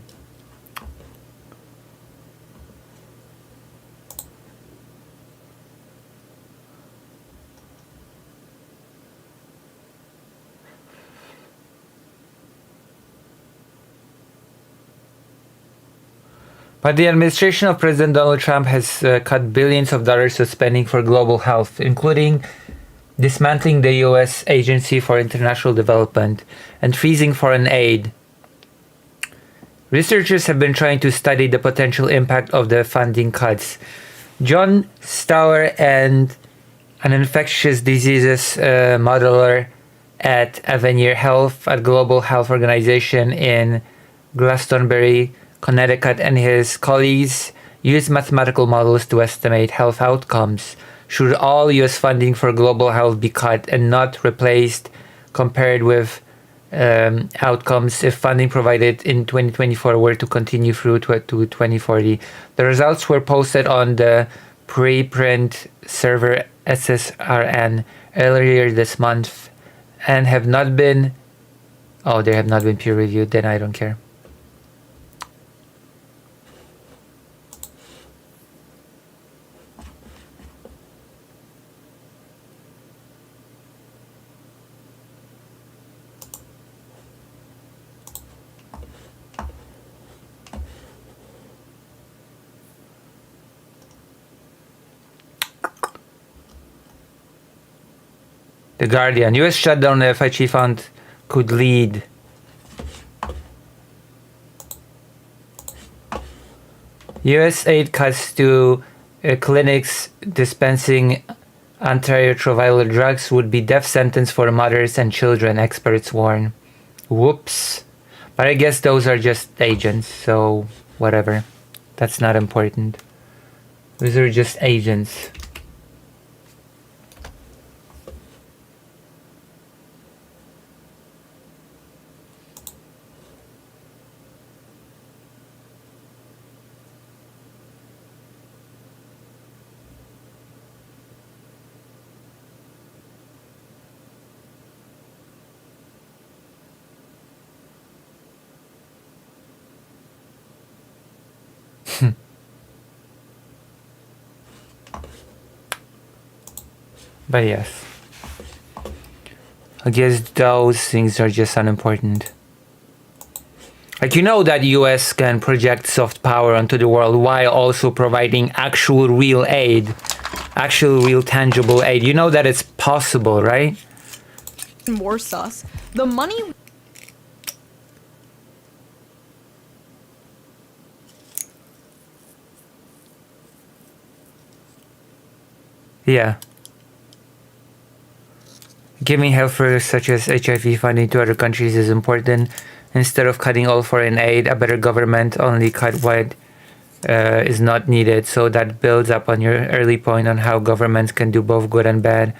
But the administration of President Donald Trump has cut billions of dollars of spending for global health, including dismantling the U.S. Agency for International Development and freezing foreign aid. Researchers have been trying to study the potential impact of the funding cuts. John Stour and an infectious diseases modeler at Avenir Health, a global health organization in Glastonbury, Connecticut, and his colleagues used mathematical models to estimate health outcomes. Should all US funding for global health be cut and not replaced compared with outcomes if funding provided in 2024 were to continue through to 2040? The results were posted on the preprint server SSRN earlier this month and have not been... Oh, they have not been peer-reviewed, then I don't care. The Guardian. US shutdown the FIG fund could lead. US aid cuts to clinics dispensing antiretroviral drugs would be death sentence for mothers and children, experts warn. Whoops. But I guess those are just agents, so whatever. That's not important. Those are just agents. But yes, I guess those things are just unimportant. Like, you know that US can project soft power onto the world while also providing actual real aid, actual real tangible aid. You know that it's possible, right? More sus. The money. Yeah. Giving health products such as HIV funding to other countries is important. Instead of cutting all foreign aid, a better government only cut what is not needed. So that builds up on your early point on how governments can do both good and bad.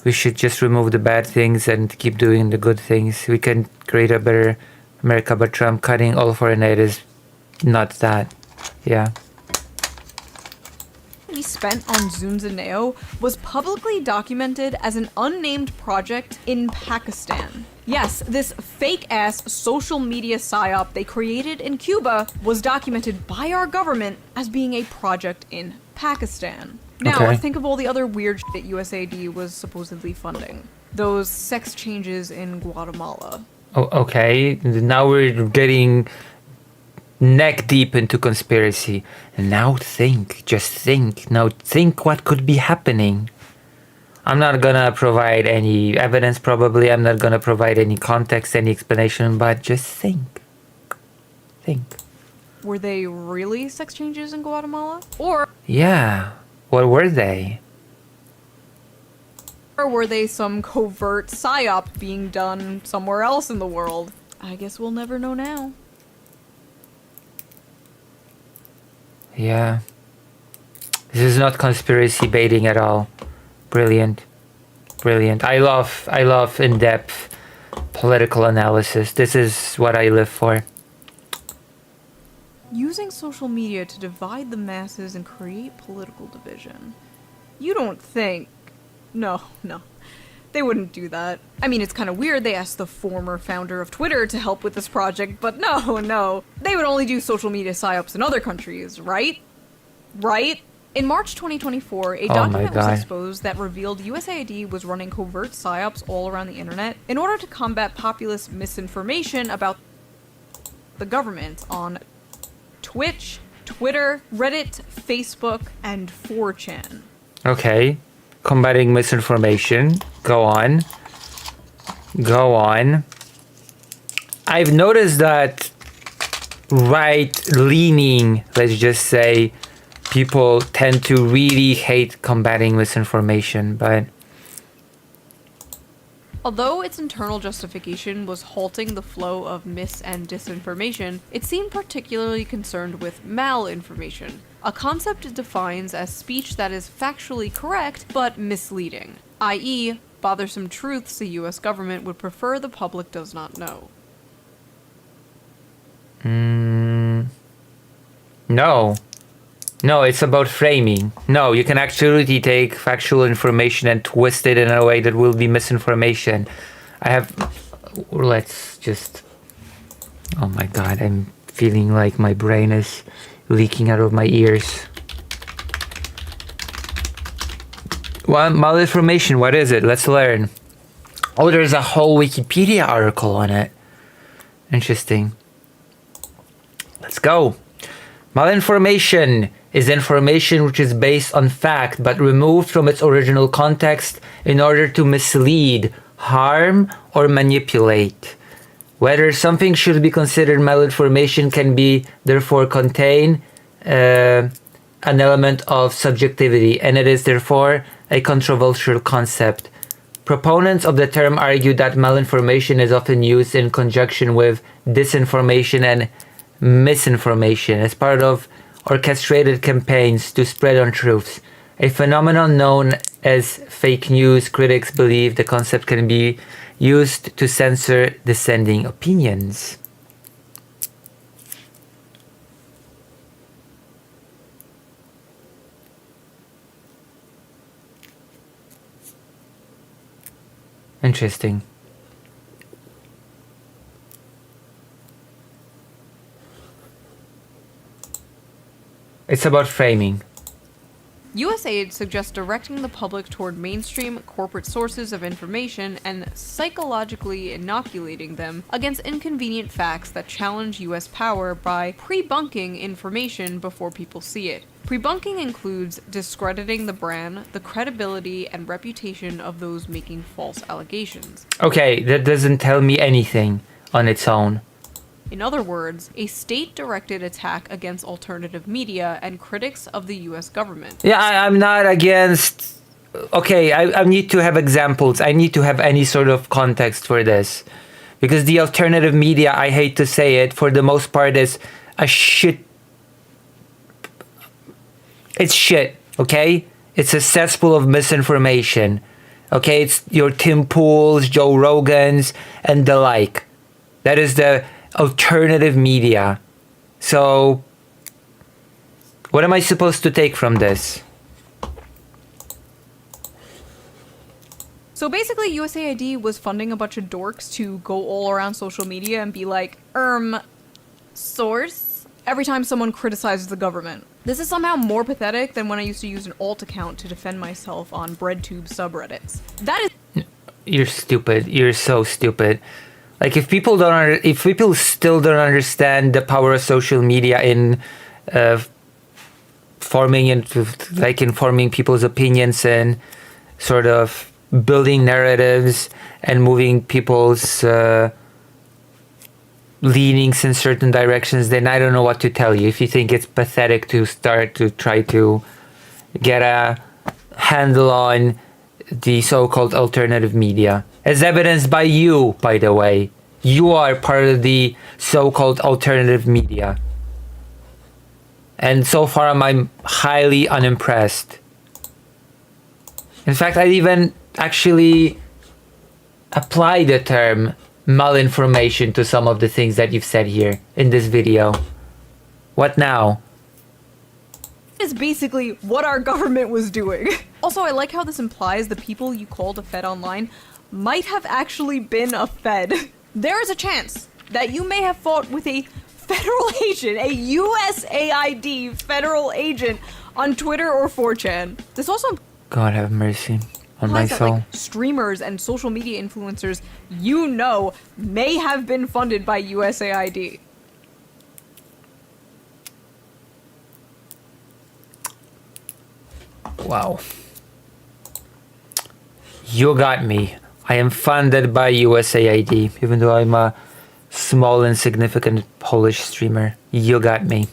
We should just remove the bad things and keep doing the good things. We can create a better America, but Trump cutting all foreign aid is not that. Yeah. He spent on Zunzaneo was publicly documented as an unnamed project in Pakistan. Yes, this fake-ass social media psyop they created in Cuba was documented by our government as being a project in Pakistan. Now, Okay. think of all the other weird shit USAID was supposedly funding. Those sex changes in Guatemala. Oh, okay. Now we're getting neck deep into conspiracy. And now just think. Now think what could be happening. I'm not gonna provide any evidence probably. I'm not gonna provide any context, any explanation, but just think. Think. Were they really sex changes in Guatemala? Or Yeah. What were they? were they some covert psyop being done somewhere else in the world? I guess we'll never know now. Yeah. This is not conspiracy baiting at all. Brilliant. Brilliant. I love in-depth political analysis. This is what I live for. Using social media to divide the masses and create political division. You don't think... No. They wouldn't do that. I mean, it's kind of weird they asked the former founder of Twitter to help with this project, but no. They would only do social media psyops in other countries, right? Right? In March 2024, a document was exposed that revealed USAID was running covert psyops all around the internet in order to combat populist misinformation about the government on Twitch, Twitter, Reddit, Facebook, and 4chan. Okay. Combating misinformation. Go on. I've noticed that right-leaning, let's just say, people tend to really hate combating misinformation, but... Although its internal justification was halting the flow of mis- and disinformation, it seemed particularly concerned with malinformation, a concept it defines as speech that is factually correct but misleading, i.e., bothersome truths the US government would prefer the public does not know. No, it's about framing. No, you can actually take factual information and twist it in a way that will be misinformation. Let's just... Oh my god, I'm feeling like my brain is leaking out of my ears. Well, malinformation, what is it? Let's learn. Oh, there's a whole Wikipedia article on it. Interesting. Let's go. Malinformation is information which is based on fact but removed from its original context in order to mislead, harm, or manipulate. Whether something should be considered malinformation can be therefore contain an element of subjectivity, and it is therefore a controversial concept. Proponents of the term argue that malinformation is often used in conjunction with disinformation and misinformation as part of orchestrated campaigns to spread untruths. A phenomenon known as fake news. Critics believe the concept can be used to censor dissenting opinions. Interesting. It's about framing. USAID suggests directing the public toward mainstream corporate sources of information and psychologically inoculating them against inconvenient facts that challenge US power by pre-bunking information before people see it. Pre-bunking includes discrediting the brand, the credibility, and reputation of those making false allegations. Okay, that doesn't tell me anything on its own. In other words, a state-directed attack against alternative media and critics of the US government. Yeah, I'm not against... Okay, I need to have examples. I need to have any sort of context for this. Because the alternative media, I hate to say it, for the most part is a shit... It's shit, okay? It's a cesspool of misinformation. Okay, it's your Tim Pools, Joe Rogans, and the like. That is the alternative media. So, what am I supposed to take from this? So basically, USAID was funding a bunch of dorks to go all around social media and be like, source? Every time someone criticizes the government. This is somehow more pathetic than when I used to use an alt account to defend myself on BreadTube subreddits. That is... You're stupid. You're so stupid. Like, if people still don't understand the power of social media in informing people's opinions and sort of building narratives and moving people's leanings in certain directions, then I don't know what to tell you. If you think it's pathetic to start to try to get a handle on the so-called alternative media. As evidenced by you, by the way. You are part of the so-called alternative media. And so far I'm highly unimpressed. In fact, I'd even actually apply the term malinformation to some of the things that you've said here in this video. What now? Is basically what our government was doing. Also, I like how this implies the people you called a Fed online might have actually been a Fed. There is a chance that you may have fought with a federal agent, a USAID federal agent on Twitter or 4chan. This also God have mercy on my implies that, soul. like, streamers and social media influencers you know may have been funded by USAID. Wow. You got me. I am funded by USAID, even though I'm a small, insignificant Polish streamer. You got me.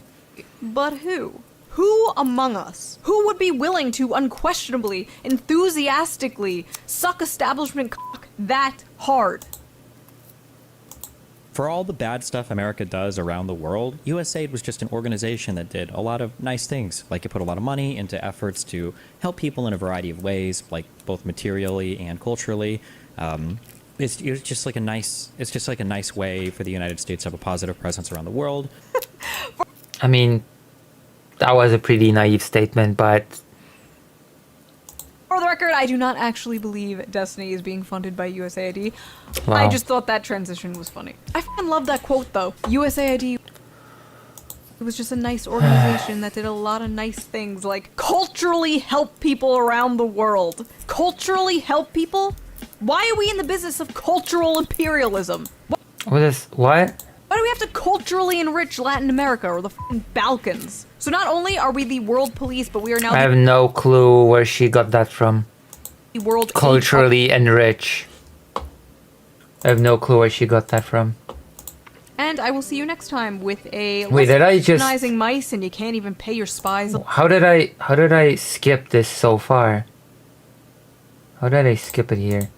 But who? Who among us? Who would be willing to unquestionably, enthusiastically suck establishment cock that hard? For all the bad stuff America does around the world, USAID was just an organization that did a lot of nice things. Like, it put a lot of money into efforts to help people in a variety of ways, like both materially and culturally. It's just like a nice way for the United States to have a positive presence around the world. I mean, that was a pretty naive statement, but... For the record, I do not actually believe Destiny is being funded by USAID. Wow. I just thought that transition was funny. I fucking love that quote, though. USAID... It was just a nice organization that did a lot of nice things, like culturally help people around the world. Culturally help people? Why are we in the business of cultural imperialism? What? Why do we have to culturally enrich Latin America or the f***ing Balkans? So not only are we the world police, but we are now I have no clue where she got that from. the world Culturally enrich. I have no clue where she got that from. And I will see you next time with a Wait, did I just... recognizing mice, and you can't even pay your spies. How did I skip this so far? How did I skip it here?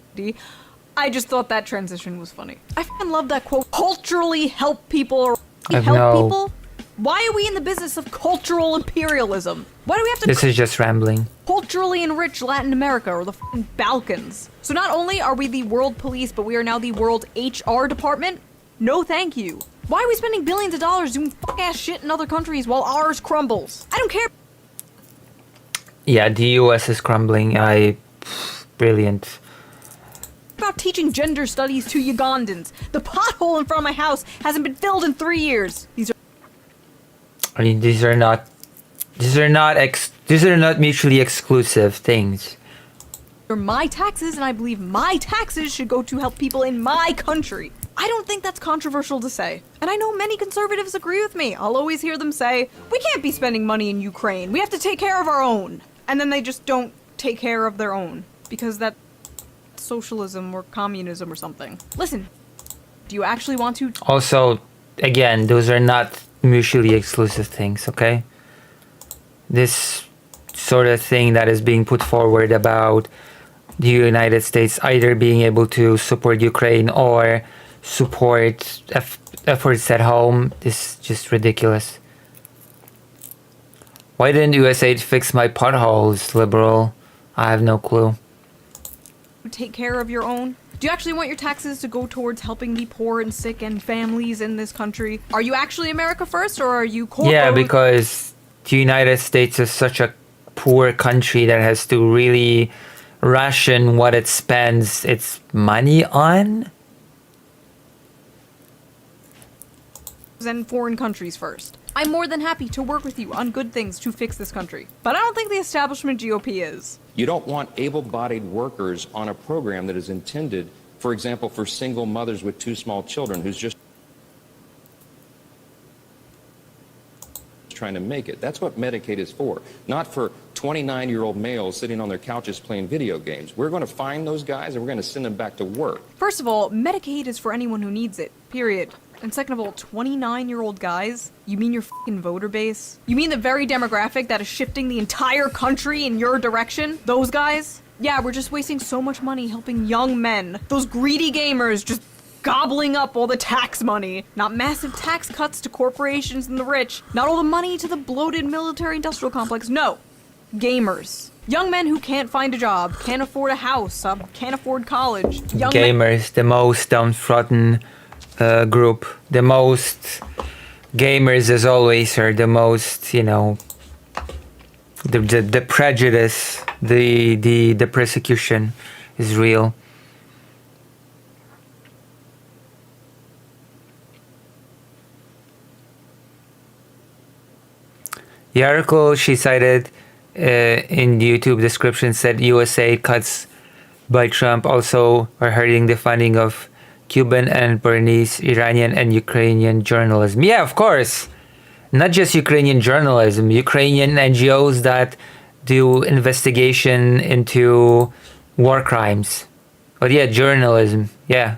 I just thought that transition was funny. I fucking love that quote. Culturally help people or I've help no- people? Why are we in the business of cultural imperialism? Why do we have to This is just rambling. culturally enrich Latin America or the f***ing Balkans? So not only are we the world police, but we are now the world HR department? No thank you. Why are we spending billions of dollars doing fuck-ass shit in other countries while ours crumbles? I don't care Yeah, the US is crumbling. Brilliant. about teaching gender studies to Ugandans. The pothole in front of my house hasn't been filled in 3 years. These I mean, these are not mutually exclusive things. are my taxes, and I believe my taxes should go to help people in my country. I don't think that's controversial to say. And I know many conservatives agree with me. I'll always hear them say, we can't be spending money in Ukraine. We have to take care of our own. And then they just don't take care of their own. Because that's socialism or communism or something. Listen, do you actually want to... Also, again, those are not mutually exclusive things, okay? This sort of thing that is being put forward about the United States either being able to support Ukraine or support efforts at home is just ridiculous. Why didn't USAID fix my potholes, liberal? I have no clue. take care of your own? Do you actually want your taxes to go towards helping the poor and sick and families in this country? Are you actually America first, or are you corporate? Yeah, because the United States is such a poor country that has to really ration what it spends its money on. And foreign countries first. I'm more than happy to work with you on good things to fix this country. But I don't think the establishment GOP is. You don't want able-bodied workers on a program that is intended, for example, for single mothers with 2 small children who's just trying to make it. That's what Medicaid is for, not for 29-year-old males sitting on their couches playing video games. We're going to find those guys and we're going to send them back to work. First of all, Medicaid is for anyone who needs it, period. And second of all, 29-year-old guys? You mean your fucking voter base? You mean the very demographic that is shifting the entire country in your direction? Those guys? Yeah, we're just wasting so much money helping young men. Those greedy gamers just gobbling up all the tax money. Not massive tax cuts to corporations and the rich. Not all the money to the bloated military-industrial complex. No. Gamers. Young men who can't find a job, can't afford a house, can't afford college. Young Gamers, the most downtrodden group. The most gamers, as always, are the most, you know, the prejudice, the persecution is real. The article she cited in the YouTube description said USA cuts by Trump also are hurting the funding of Cuban and Burmese, Iranian and Ukrainian journalism. Yeah, of course. Not just Ukrainian journalism, Ukrainian NGOs that do investigation into war crimes. But yeah, journalism. Yeah,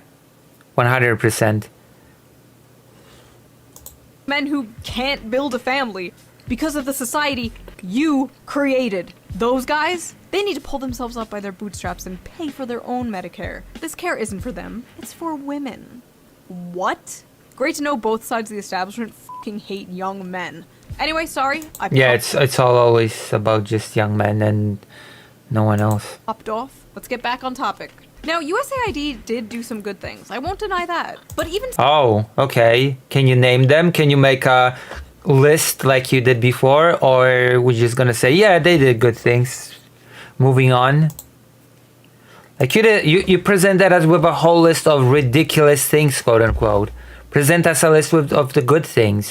100%. men who can't build a family because of the society you created. Those guys, they need to pull themselves up by their bootstraps and pay for their own Medicare. This care isn't for them, it's for women. What? Great to know both sides of the establishment fucking hate young men. Anyway, sorry. Yeah, it's all always about just young men and no one else. Popped off. Let's get back on topic. Now, USAID did do some good things. I won't deny that. But even Oh, okay. Can you name them? Can you make a list like you did before? Or we're just gonna say, yeah, they did good things. Moving on. Like you present that as with a whole list of ridiculous things, quote unquote. Present us a list of the good things.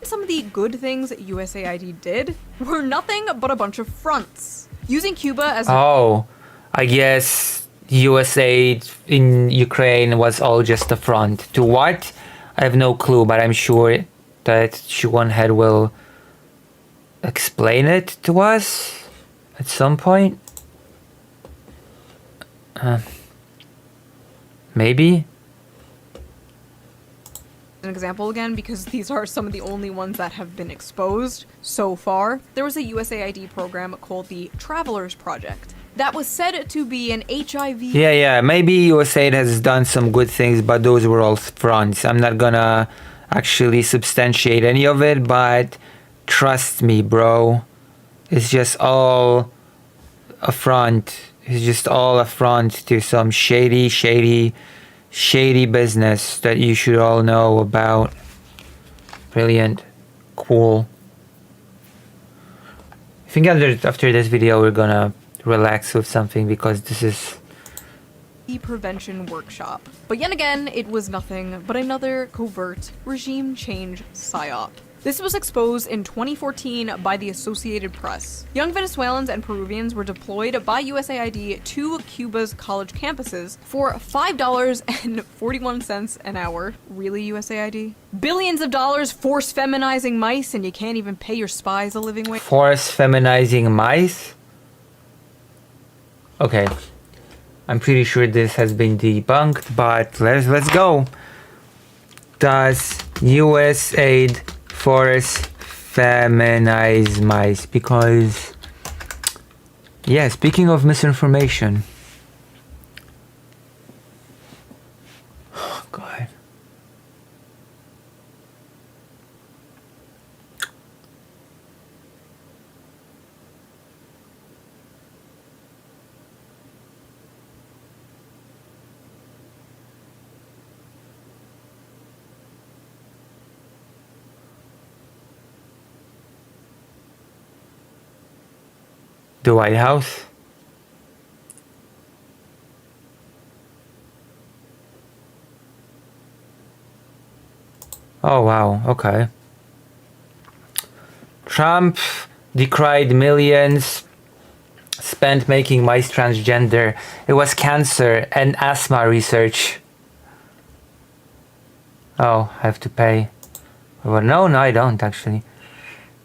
some of the good things that USAID did were nothing but a bunch of fronts. Using Cuba as Oh, I guess USAID in Ukraine was all just a front. To what? I have no clue, but I'm sure that Shuonhead will explain it to us at some point. Maybe? An example again, because these are some of the only ones that have been exposed so far. There was a USAID program called the Travelers Project that was said to be an HIV. Yeah, maybe USAID has done some good things, but those were all fronts. I'm not gonna actually substantiate any of it, but trust me, bro. It's just all a front. It's just all a front to some shady business that you should all know about. Brilliant. Cool. I think after this video we're gonna relax with something, because this is prevention workshop. But yet again, it was nothing but another covert regime change psyop. This was exposed in 2014 by the Associated Press. Young Venezuelans and Peruvians were deployed by USAID to Cuba's college campuses for $5.41 an hour. Really, USAID? Billions of dollars force feminizing mice, and you can't even pay your spies a living wage? force feminizing mice? Okay. I'm pretty sure this has been debunked, but let's go. Does USAID force feminize mice? Because, yeah, speaking of misinformation. Oh, God. The White House? Oh wow, okay. Trump decried millions spent making mice transgender. It was cancer and asthma research. Oh, I have to pay. Well, no, I don't actually.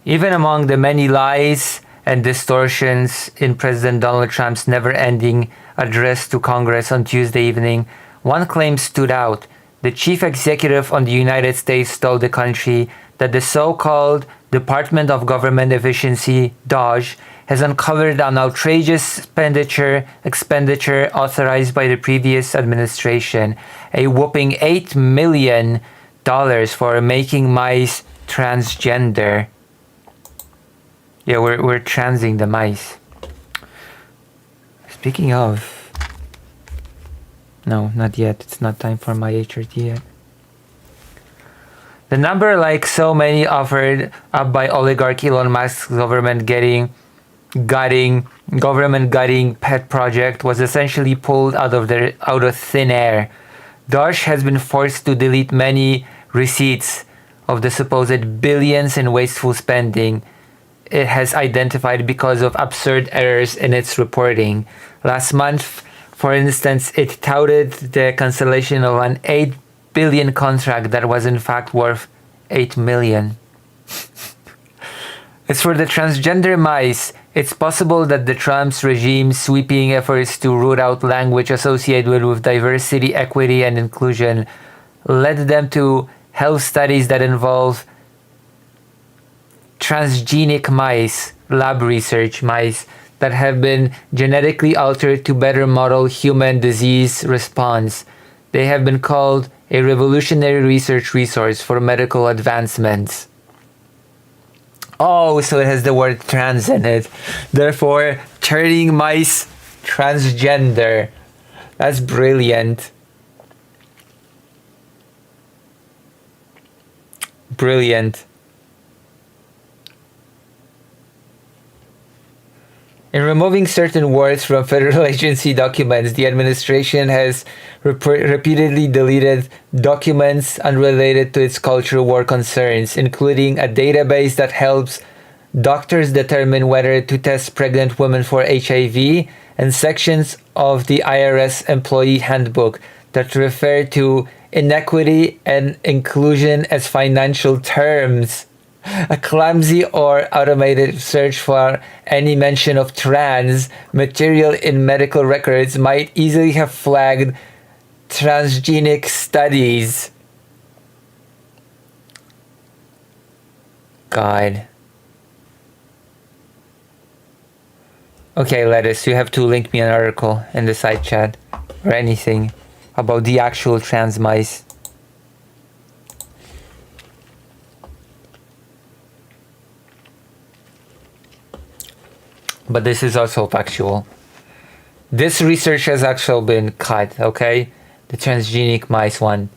Even among the many lies and distortions in President Donald Trump's never-ending address to Congress on Tuesday evening, one claim stood out. The chief executive of the United States told the country that the so-called Department of Government Efficiency, DOGE, has uncovered an outrageous expenditure authorized by the previous administration, a whopping $8 million for making mice transgender. Yeah, we're transing the mice. Speaking of... No, not yet. It's not time for my HRT yet. The number, like so many offered up by oligarch Elon Musk's government gutting pet project, was essentially pulled out of thin air. Doge has been forced to delete many receipts of the supposed billions in wasteful spending it has identified because of absurd errors in its reporting. Last month, for instance, it touted the cancellation of an $8 billion contract that was in fact worth $8 million. As for the transgender mice, it's possible that the Trump's regime's sweeping efforts to root out language associated with diversity, equity, and inclusion led them to health studies that involve transgenic mice, lab research mice, that have been genetically altered to better model human disease response. They have been called a revolutionary research resource for medical advancements. Oh, so it has the word trans in it. Therefore, turning mice transgender. That's brilliant. Brilliant. In removing certain words from federal agency documents, the administration has repeatedly deleted documents unrelated to its cultural war concerns, including a database that helps doctors determine whether to test pregnant women for HIV, and sections of the IRS employee handbook that refer to inequity, and inclusion as financial terms. A clumsy or automated search for any mention of trans material in medical records might easily have flagged transgenic studies. God. Okay, Lettuce, you have to link me an article in the side chat or anything about the actual trans mice. But this is also factual. This research has actually been cut, okay? The transgenic mice one.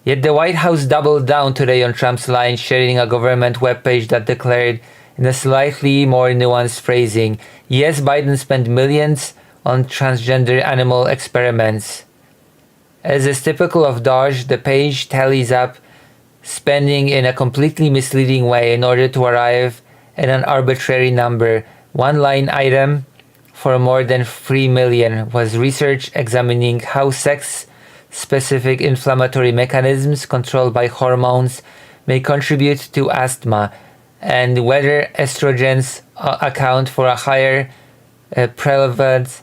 Yet the White House doubled down today on Trump's line, sharing a government webpage that declared in a slightly more nuanced phrasing, yes, Biden spent millions on transgender animal experiments. As is typical of Doge, the page tallies up spending in a completely misleading way in order to arrive at an arbitrary number. One line item for more than 3 million was research examining how sex-specific inflammatory mechanisms controlled by hormones may contribute to asthma, and whether estrogens account for a higher prevalence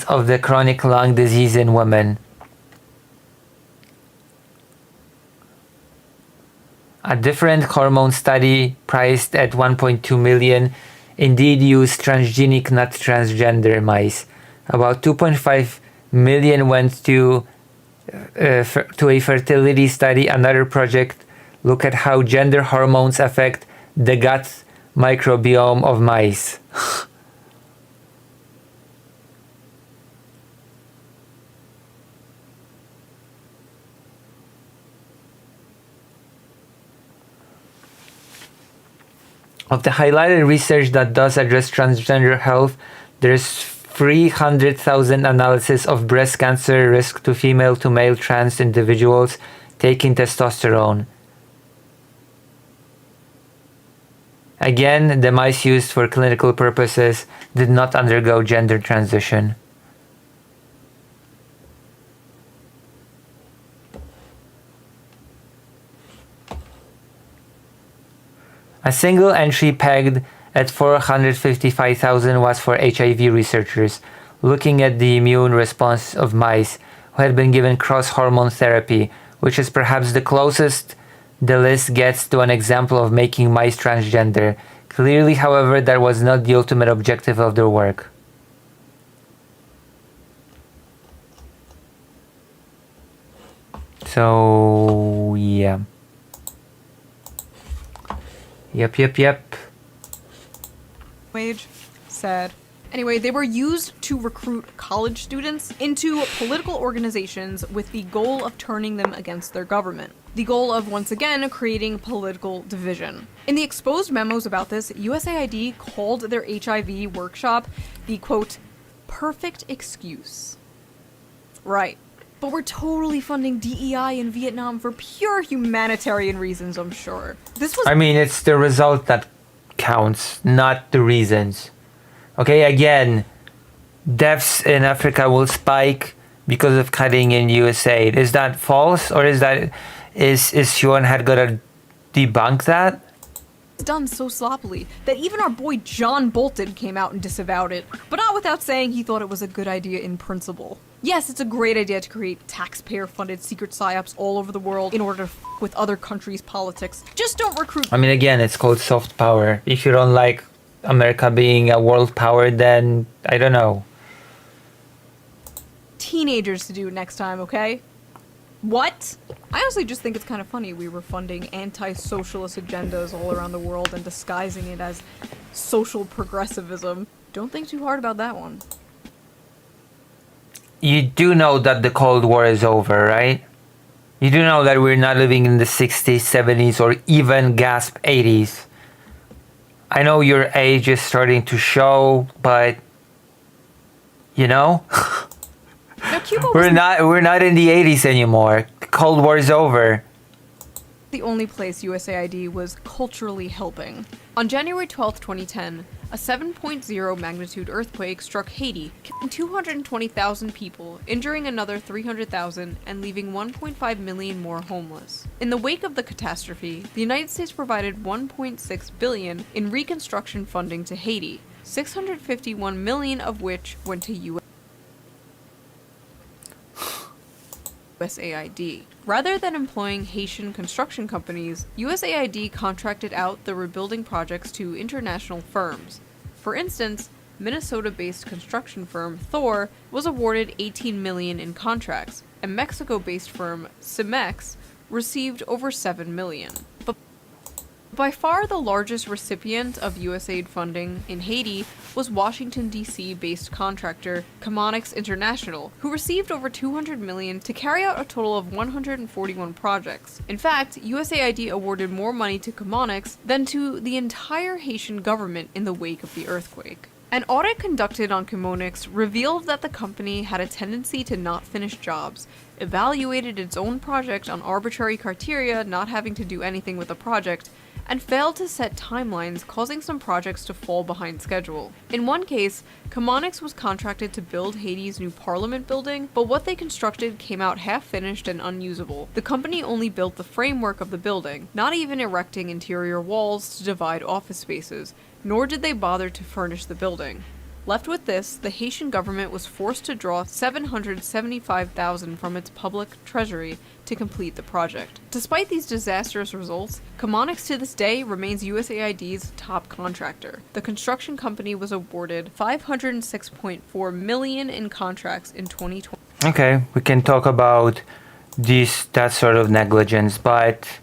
of the chronic lung disease in women. A different hormone study priced at 1.2 million indeed used transgenic, not transgender mice. About 2.5 million went to a fertility study. Another project looked at how gender hormones affect the gut microbiome of mice. Of the highlighted research that does address transgender health, there's 300,000 analysis of breast cancer risk to female to male trans individuals taking testosterone. Again, the mice used for clinical purposes did not undergo gender transition. A single entry pegged at 455,000 was for HIV researchers, looking at the immune response of mice who had been given cross-hormone therapy, which is perhaps the closest the list gets to an example of making mice transgender. Clearly, however, that was not the ultimate objective of their work. So, yeah. Yep. Wage. Sad. Anyway, they were used to recruit college students into political organizations with the goal of turning them against their government. The goal of, once again, creating political division. In the exposed memos about this, USAID called their HIV workshop the, quote, perfect excuse. Right. But we're totally funding DEI in Vietnam for pure humanitarian reasons, I'm sure. This was— I mean, it's the result that counts, not the reasons. Okay, again, deaths in Africa will spike because of cutting in USAID. Is that false, or is Sean had gotta debunk that? done so sloppily that even our boy John Bolton came out and disavowed it, but not without saying he thought it was a good idea in principle. Yes, it's a great idea to create taxpayer-funded secret psyops all over the world in order to f with other countries' politics. Just don't recruit— I mean, again, it's called soft power. If you don't like America being a world power, then I don't know. teenagers to do it next time, okay? What? I honestly just think it's kind of funny we were funding anti-socialist agendas all around the world and disguising it as social progressivism. Don't think too hard about that one. You do know that the Cold War is over, right? You do know that we're not living in the 60s, 70s, or even gasp 80s. I know your age is starting to show, but you know, Now, Cuba was we're not in the 80s anymore. The Cold War is over. the only place USAID was culturally helping. On January 12, 2010, a 7.0 magnitude earthquake struck Haiti, killing 220,000 people, injuring another 300,000, and leaving 1.5 million more homeless. In the wake of the catastrophe, the United States provided $1.6 billion in reconstruction funding to Haiti, $651 million of which went to USAID. Rather than employing Haitian construction companies, USAID contracted out the rebuilding projects to international firms. For instance, Minnesota-based construction firm Thor was awarded $18 million in contracts, and Mexico-based firm Cemex received over $7 million. But by far the largest recipient of USAID funding in Haiti was Washington, D.C. based contractor Commentator International, who received over $200 million to carry out a total of 141 projects. In fact, USAID awarded more money to Commentator than to the entire Haitian government in the wake of the earthquake. An audit conducted on Commentator revealed that the company had a tendency to not finish jobs, evaluated its own project on arbitrary criteria not having to do anything with the project, and failed to set timelines, causing some projects to fall behind schedule. In one case, Commentator was contracted to build Haiti's new parliament building, but what they constructed came out half-finished and unusable. The company only built the framework of the building, not even erecting interior walls to divide office spaces, nor did they bother to furnish the building. Left with this, the Haitian government was forced to draw $775,000 from its public treasury to complete the project. Despite these disastrous results, Commentator to this day remains USAID's top contractor. The construction company was awarded $506.4 million in contracts in 2020. Okay, we can talk about that sort of negligence, but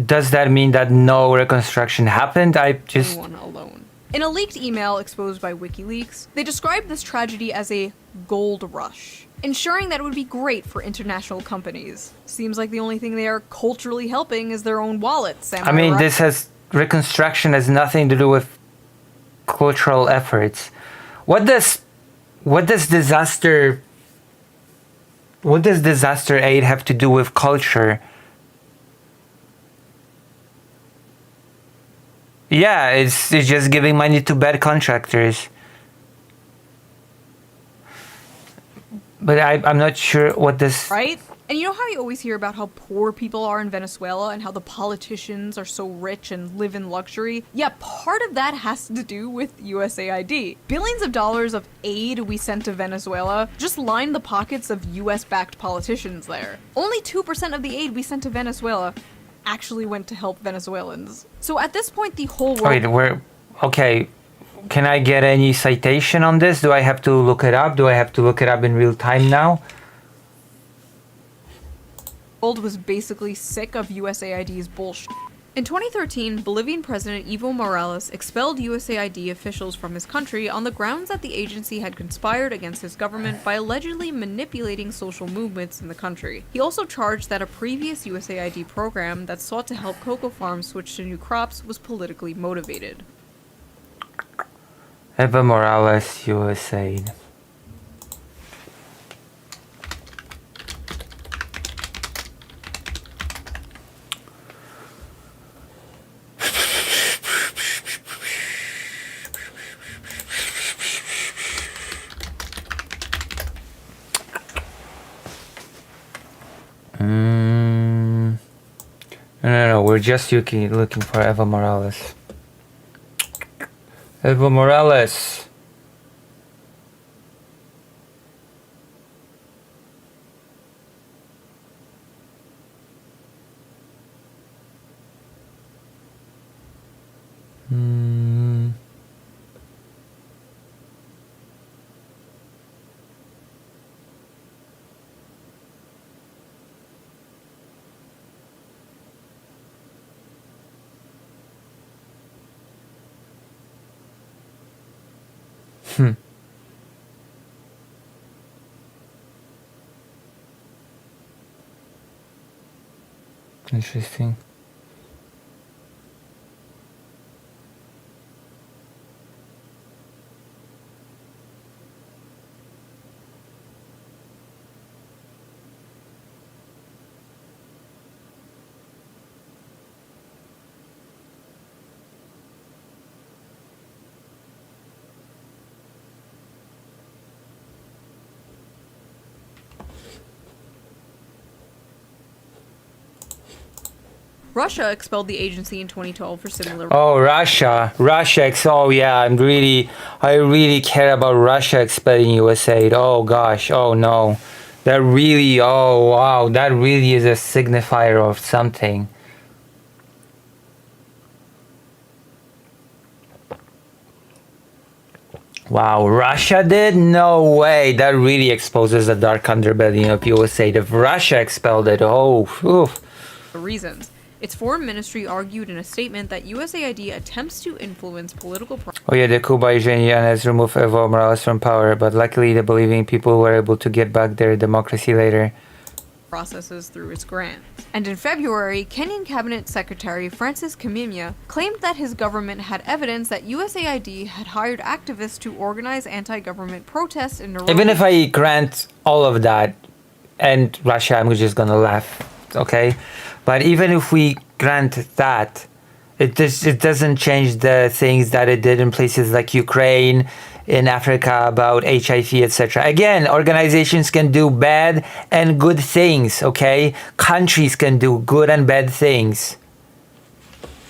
does that mean that no reconstruction happened? Alone. In a leaked email exposed by WikiLeaks, they described this tragedy as a gold rush, ensuring that it would be great for international companies. Seems like the only thing they are culturally helping is their own wallets. I mean, right? Reconstruction has nothing to do with cultural efforts. What does disaster aid have to do with culture? Yeah, it's just giving money to bad contractors. But I'm not sure what this... Right? And you know how you always hear about how poor people are in Venezuela and how the politicians are so rich and live in luxury? Yeah, part of that has to do with USAID. Billions of dollars of aid we sent to Venezuela just lined the pockets of US-backed politicians there. Only 2% of the aid we sent to Venezuela actually went to help Venezuelans. So at this point, the whole world... Wait, okay. Can I get any citation on this? Do I have to look it up? Do I have to look it up in real time now? World was basically sick of USAID's bullshit. In 2013, Bolivian President Evo Morales expelled USAID officials from his country on the grounds that the agency had conspired against his government by allegedly manipulating social movements in the country. He also charged that a previous USAID program that sought to help cocoa farms switch to new crops was politically motivated. Evo Morales, USAID. No, we're just looking for Evo Morales. Evo Morales. Interesting. Russia expelled the agency in 2012 for similar. Oh, Russia. Oh, yeah. I really care about Russia expelling USAID. Oh, gosh. Oh, no. Oh, wow. That really is a signifier of something. Wow, Russia did? No way. That really exposes the dark underbelly of USAID. If Russia expelled it, oh, oof. Reasons. Its foreign ministry argued in a statement that USAID attempts to influence political Oh yeah, the Cuba Iranian has removed Evo Morales from power, but luckily the believing people were able to get back their democracy later. Processes through its grants. And in February, Kenyan Cabinet Secretary Francis Kimimya claimed that his government had evidence that USAID had hired activists to organize anti-government protests in Nairobi. Even if I grant all of that, and Russia, I'm just gonna laugh, okay? But even if we grant that, it doesn't change the things that it did in places like Ukraine, in Africa about HIV, etc. Again, organizations can do bad and good things, okay? Countries can do good and bad things.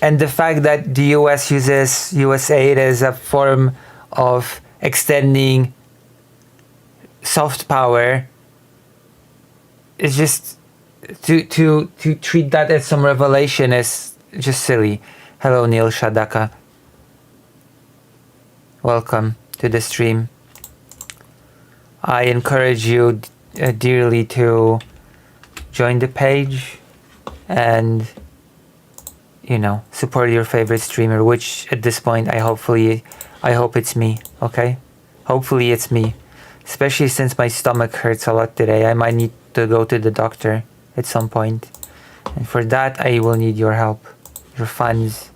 And the fact that the US uses USAID as a form of extending soft power is just to treat that as some revelation is just silly. Hello, Neil Shadaka. Welcome to the stream. I encourage you dearly to join the page and, you know, support your favorite streamer, which at this point I hope it's me, okay? Hopefully it's me. Especially since my stomach hurts a lot today. I might need to go to the doctor at some point. And for that, I will need your help, your funds.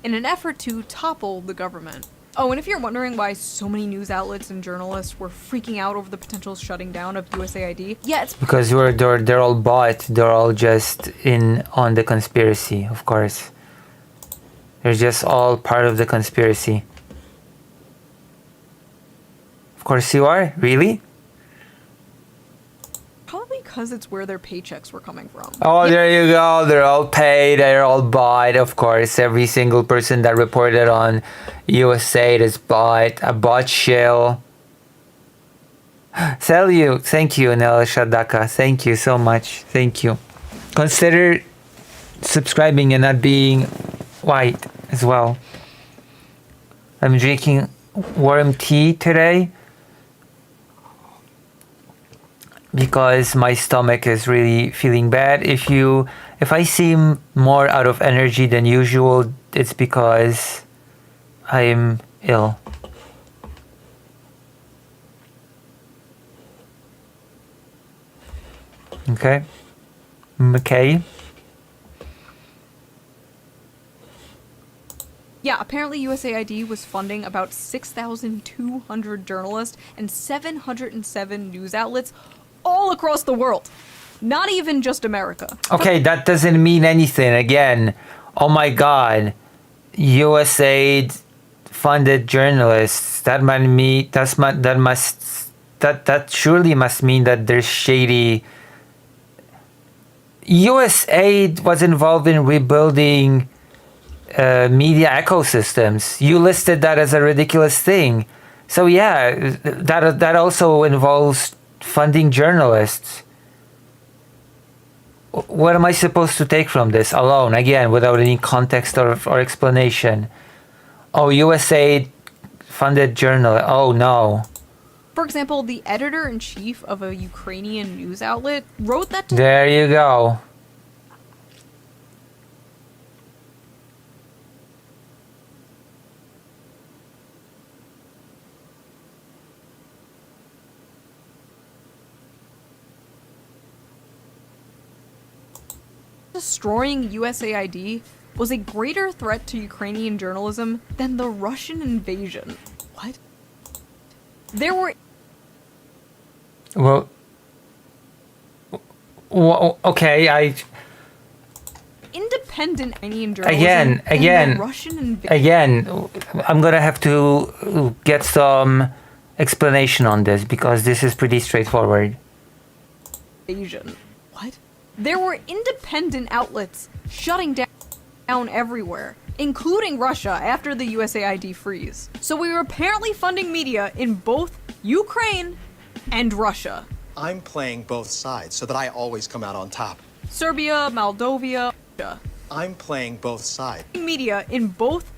In an effort to topple the government. Oh, and if you're wondering why so many news outlets and journalists were freaking out over the potential shutting down of USAID, yeah, it's because they're all bought. They're all just in on the conspiracy, of course. They're just all part of the conspiracy. Of course you are? Really? probably because it's where their paychecks were coming from. Oh, there you go. They're all paid. They're all bought. Of course, every single person that reported on USAID is bought. A bot shill. Thank you, Nel Shadaka. Thank you so much. Thank you. Consider subscribing and not being white as well. I'm drinking warm tea today because my stomach is really feeling bad. If I seem more out of energy than usual, it's because I'm ill. Okay. Yeah, apparently USAID was funding about 6,200 journalists and 707 news outlets all across the world. Not even just America. Okay, that doesn't mean anything. Again, oh my God, USAID funded journalists. That surely must mean that there's shady. USAID was involved in rebuilding media ecosystems. You listed that as a ridiculous thing. So yeah, that also involves funding journalists. What am I supposed to take from this alone, again, without any context or explanation? Oh, USAID funded journalists. Oh no. For example, the editor-in-chief of a Ukrainian news outlet wrote that to... There you go. Destroying USAID was a greater threat to Ukrainian journalism than the Russian invasion. What? There were... Well, okay, independent Iranian journalism again, the Russian invasion. Again, I'm gonna have to get some explanation on this because this is pretty straightforward. Invasion. What? There were independent outlets shutting down everywhere, including Russia after the USAID freeze. So we were apparently funding media in both Ukraine and Russia. I'm playing both sides so that I always come out on top. Serbia, Moldova, Russia. I'm playing both sides. Media in both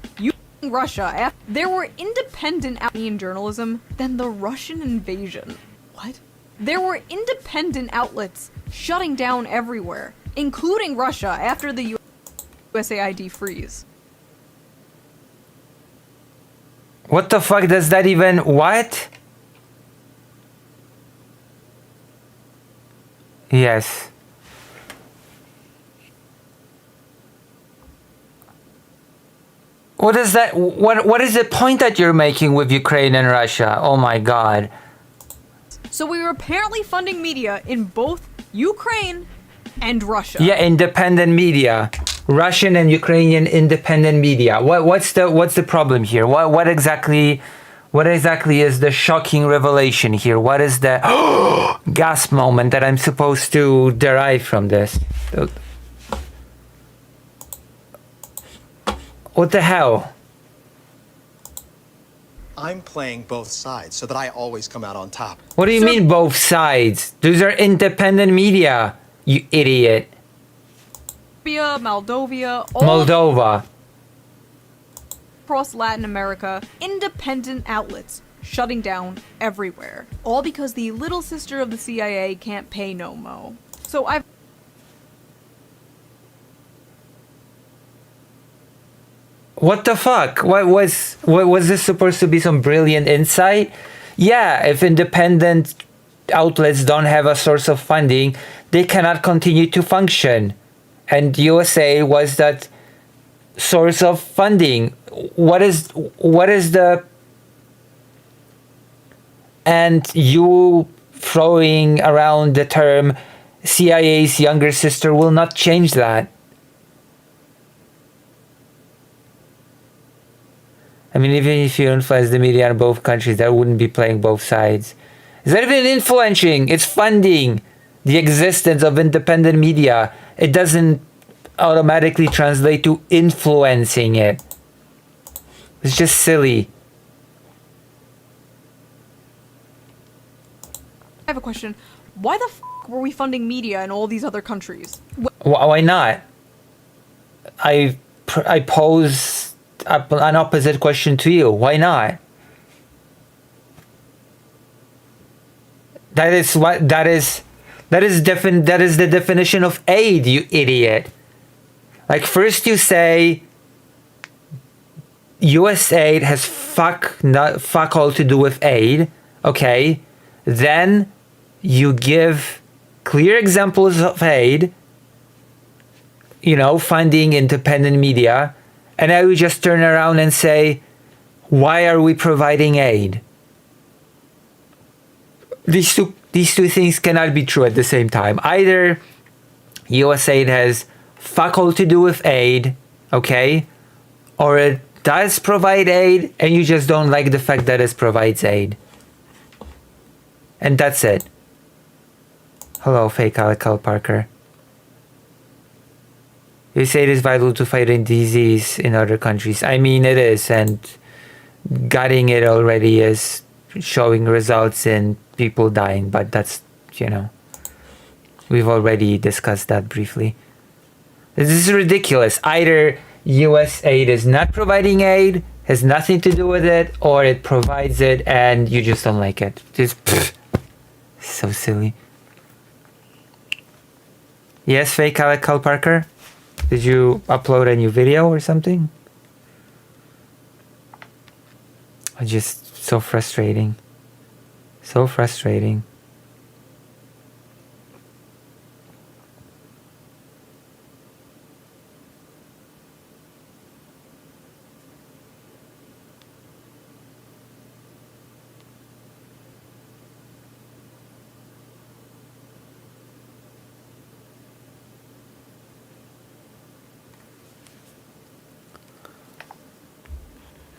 Russia. There were independent in journalism than the Russian invasion. What? There were independent outlets shutting down everywhere, including Russia after the USAID freeze. What the fuck does that even... What? Yes. What is that? What is the point that you're making with Ukraine and Russia? Oh my god. So we were apparently funding media in both Ukraine and Russia. Yeah, independent media. Russian and Ukrainian independent media. What's the problem here? What exactly is the shocking revelation here? What is the gasp moment that I'm supposed to derive from this? What the hell? I'm playing both sides so that I always come out on top. What do you mean both sides? Those are independent media, you idiot. Serbia, Moldova, Moldova. across Latin America, independent outlets shutting down everywhere. All because the little sister of the CIA can't pay no mo. So I've... What the fuck? What was this supposed to be, some brilliant insight? Yeah, if independent outlets don't have a source of funding, they cannot continue to function. And USA was that source of funding. What is the... And you throwing around the term CIA's younger sister will not change that. I mean, even if you influence the media in both countries, that wouldn't be playing both sides. It's not even influencing, it's funding the existence of independent media. It doesn't automatically translate to influencing it. It's just silly. I have a question. Why the f were we funding media in all these other countries? Why not? I pose an opposite question to you. Why not? That is the definition of aid, you idiot. Like, first you say USAID has fuck all to do with aid, okay? Then you give clear examples of aid, funding independent media, and I would just turn around and say, why are we providing aid? These two things cannot be true at the same time. Either USAID has fuck all to do with aid, okay? Or it does provide aid, and you just don't like the fact that it provides aid. And that's it. Hello, fake Alec Parker. You say it is vital to fighting disease in other countries. I mean, it is, and getting it already is showing results in people dying, but that's, we've already discussed that briefly. This is ridiculous. Either USAID is not providing aid, has nothing to do with it, or it provides it and you just don't like it. Just so silly. Yes, fake Alec Parker? Did you upload a new video or something? Just so frustrating. So frustrating.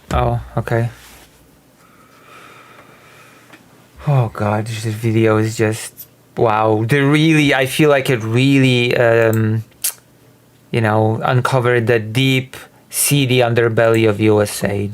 Oh, okay. Oh god, this video is just wow, I feel like it really, uncovered the deep, seedy underbelly of USAID.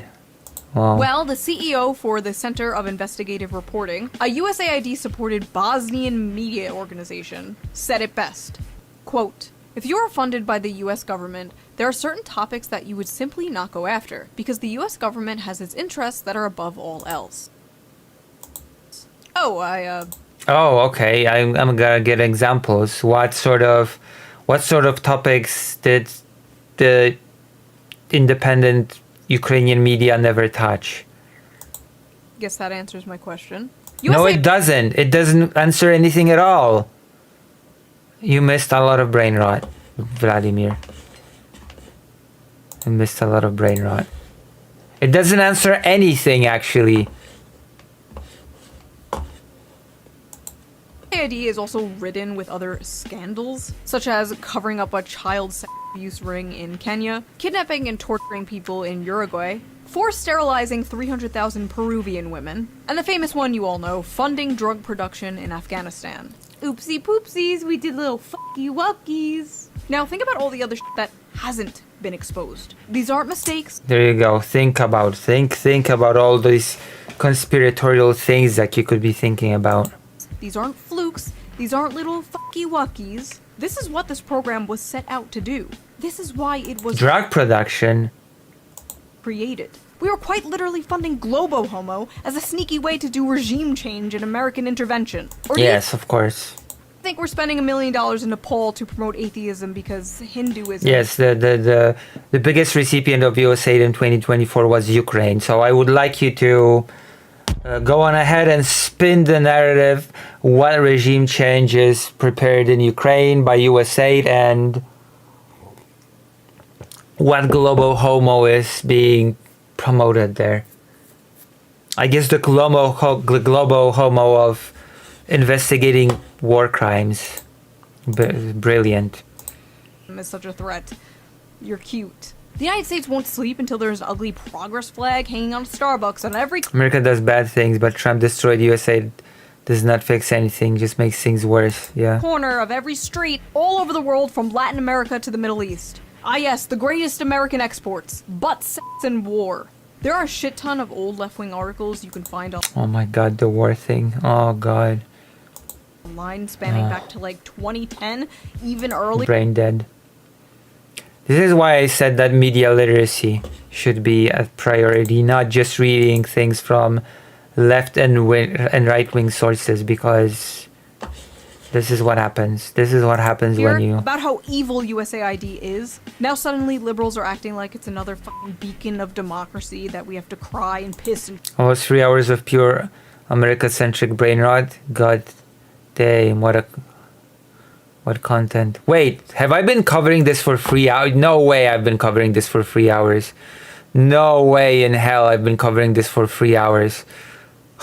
Wow. Well, the CEO for the Center of Investigative Reporting, a USAID-supported Bosnian media organization, said it best. Quote, "If you are funded by the US government, there are certain topics that you would simply not go after, because the US government has its interests that are above all else." Oh, Oh, okay. I'm gonna get examples. What sort of topics did the independent Ukrainian media never touch? guess that answers my question. No, it doesn't. It doesn't answer anything at all. You missed a lot of brain rot, Vladimir. You missed a lot of brain rot. It doesn't answer anything, actually. USAID is also ridden with other scandals, such as covering up a child sex abuse ring in Kenya, kidnapping and torturing people in Uruguay, forced sterilizing 300,000 Peruvian women, and the famous one you all know, funding drug production in Afghanistan. Oopsie poopsies, we did little fucky wuckies. Now think about all the other shit that hasn't been exposed. These aren't mistakes. There you go. Think about all these conspiratorial things that you could be thinking about. These aren't flukes. These aren't little fucky wuckies. This is what this program was set out to do. This is why it was Drug production. created. We were quite literally funding Globo Homo as a sneaky way to do regime change and American intervention. Or do Yes, of course. you think we're spending $1 million in Nepal to promote atheism because Hinduism? Yes, the biggest recipient of USAID in 2024 was Ukraine. So I would like you to go on ahead and spin the narrative. What regime change is prepared in Ukraine by USAID and what Globo Homo is being promoted there. I guess the Globo Homo of investigating war crimes. Brilliant. Is such a threat. You're cute. The United States won't sleep until there's an ugly progress flag hanging on Starbucks on every America does bad things, but Trump destroyed USAID. Does not fix anything, just makes things worse. Yeah. corner of every street all over the world from Latin America to the Middle East. Ah yes, the greatest American exports. Butt, sex, and war. There are a shit ton of old left-wing articles you can find Oh my god, the war thing. Oh god. online spanning back to like 2010, even earlier. Brain dead. This is why I said that media literacy should be a priority, not just reading things from left and right-wing sources, because this is what happens. This is what happens when you... About how evil USAID is. Now suddenly liberals are acting like it's another fucking beacon of democracy that we have to cry and piss and... Almost 3 hours of pure America-centric brain rot. God damn, what content. Wait, have I been covering this for 3 hours? No way I've been covering this for 3 hours. No way in hell I've been covering this for 3 hours.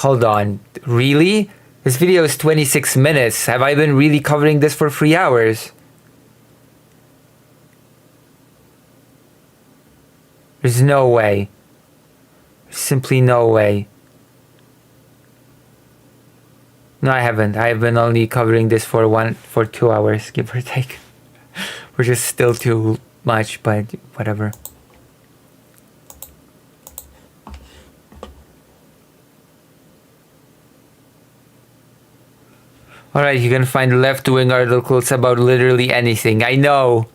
Hold on. Really? This video is 26 minutes. Have I been really covering this for 3 hours? There's no way. Simply no way. No, I haven't. I have been only covering this for 2 hours, give or take. Which is still too much, but whatever. Alright, you can find left-wing articles about literally anything. I know.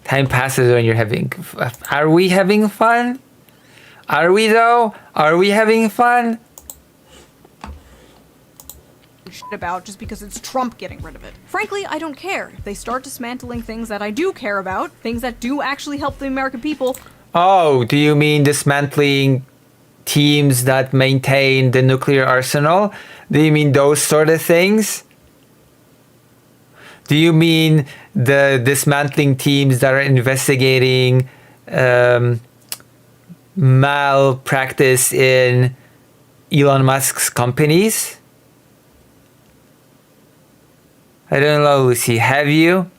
Time passes when you're having... Are we having fun? Are we though? Are we having fun? shit about just because it's Trump getting rid of it. Frankly, I don't care. If they start dismantling things that I do care about, things that do actually help the American people... Oh, do you mean dismantling teams that maintain the nuclear arsenal? Do you mean those sort of things? Do you mean the dismantling teams that are investigating malpractice in Elon Musk's companies? I don't know, Lucy. Have you?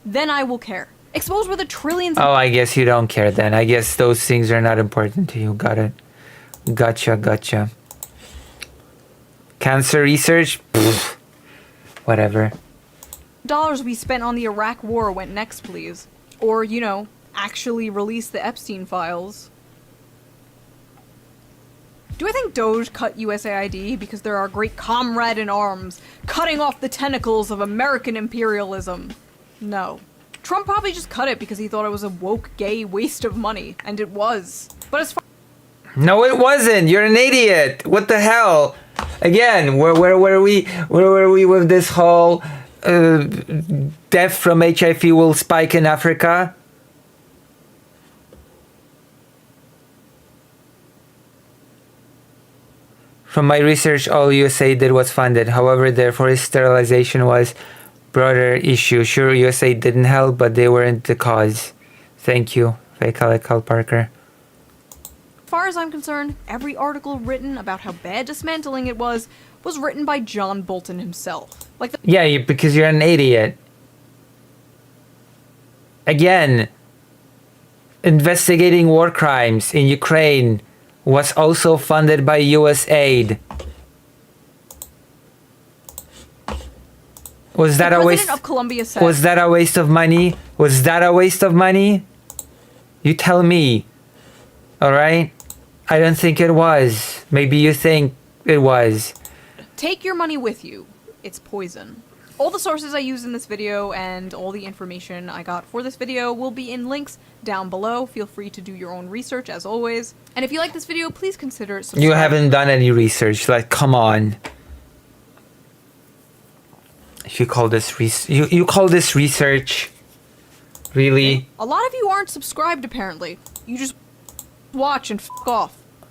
Then I will care. Exposed where the trillions... Oh, I guess you don't care then. I guess those things are not important to you. Got it. Gotcha. Cancer research? Pfft. Whatever. Dollars we spent on the Iraq War went next, please. Or, you know, actually release the Epstein files. Do I think Doge cut USAID because they're our great comrade in arms, cutting off the tentacles of American imperialism? No. Trump probably just cut it because he thought it was a woke, gay waste of money, and it was. But as far No, it wasn't. You're an idiot. What the hell? Again, where were we with this whole death from HIV will spike in Africa? From my research, all USA did was funded. However, therefore, his sterilization was broader issue. Sure, USA didn't help, but they weren't the cause. Thank you, Cal Parker. far as I'm concerned, every article written about how bad dismantling it was written by John Bolton himself. Like the Yeah, because you're an idiot. Again, investigating war crimes in Ukraine was also funded by US aid. Was that the a waste? president of Colombia said, Was that a waste of money? Was that a waste of money? You tell me. All right? I don't think it was. Maybe you think it was. take your money with you. It's poison. All the sources I used in this video and all the information I got for this video will be in links down below. Feel free to do your own research as always. And if you like this video, please consider subscribing. You haven't done any research. Like, come on. If you call this you call this research? Really? A lot of you aren't subscribed apparently. You just watch and f*** off.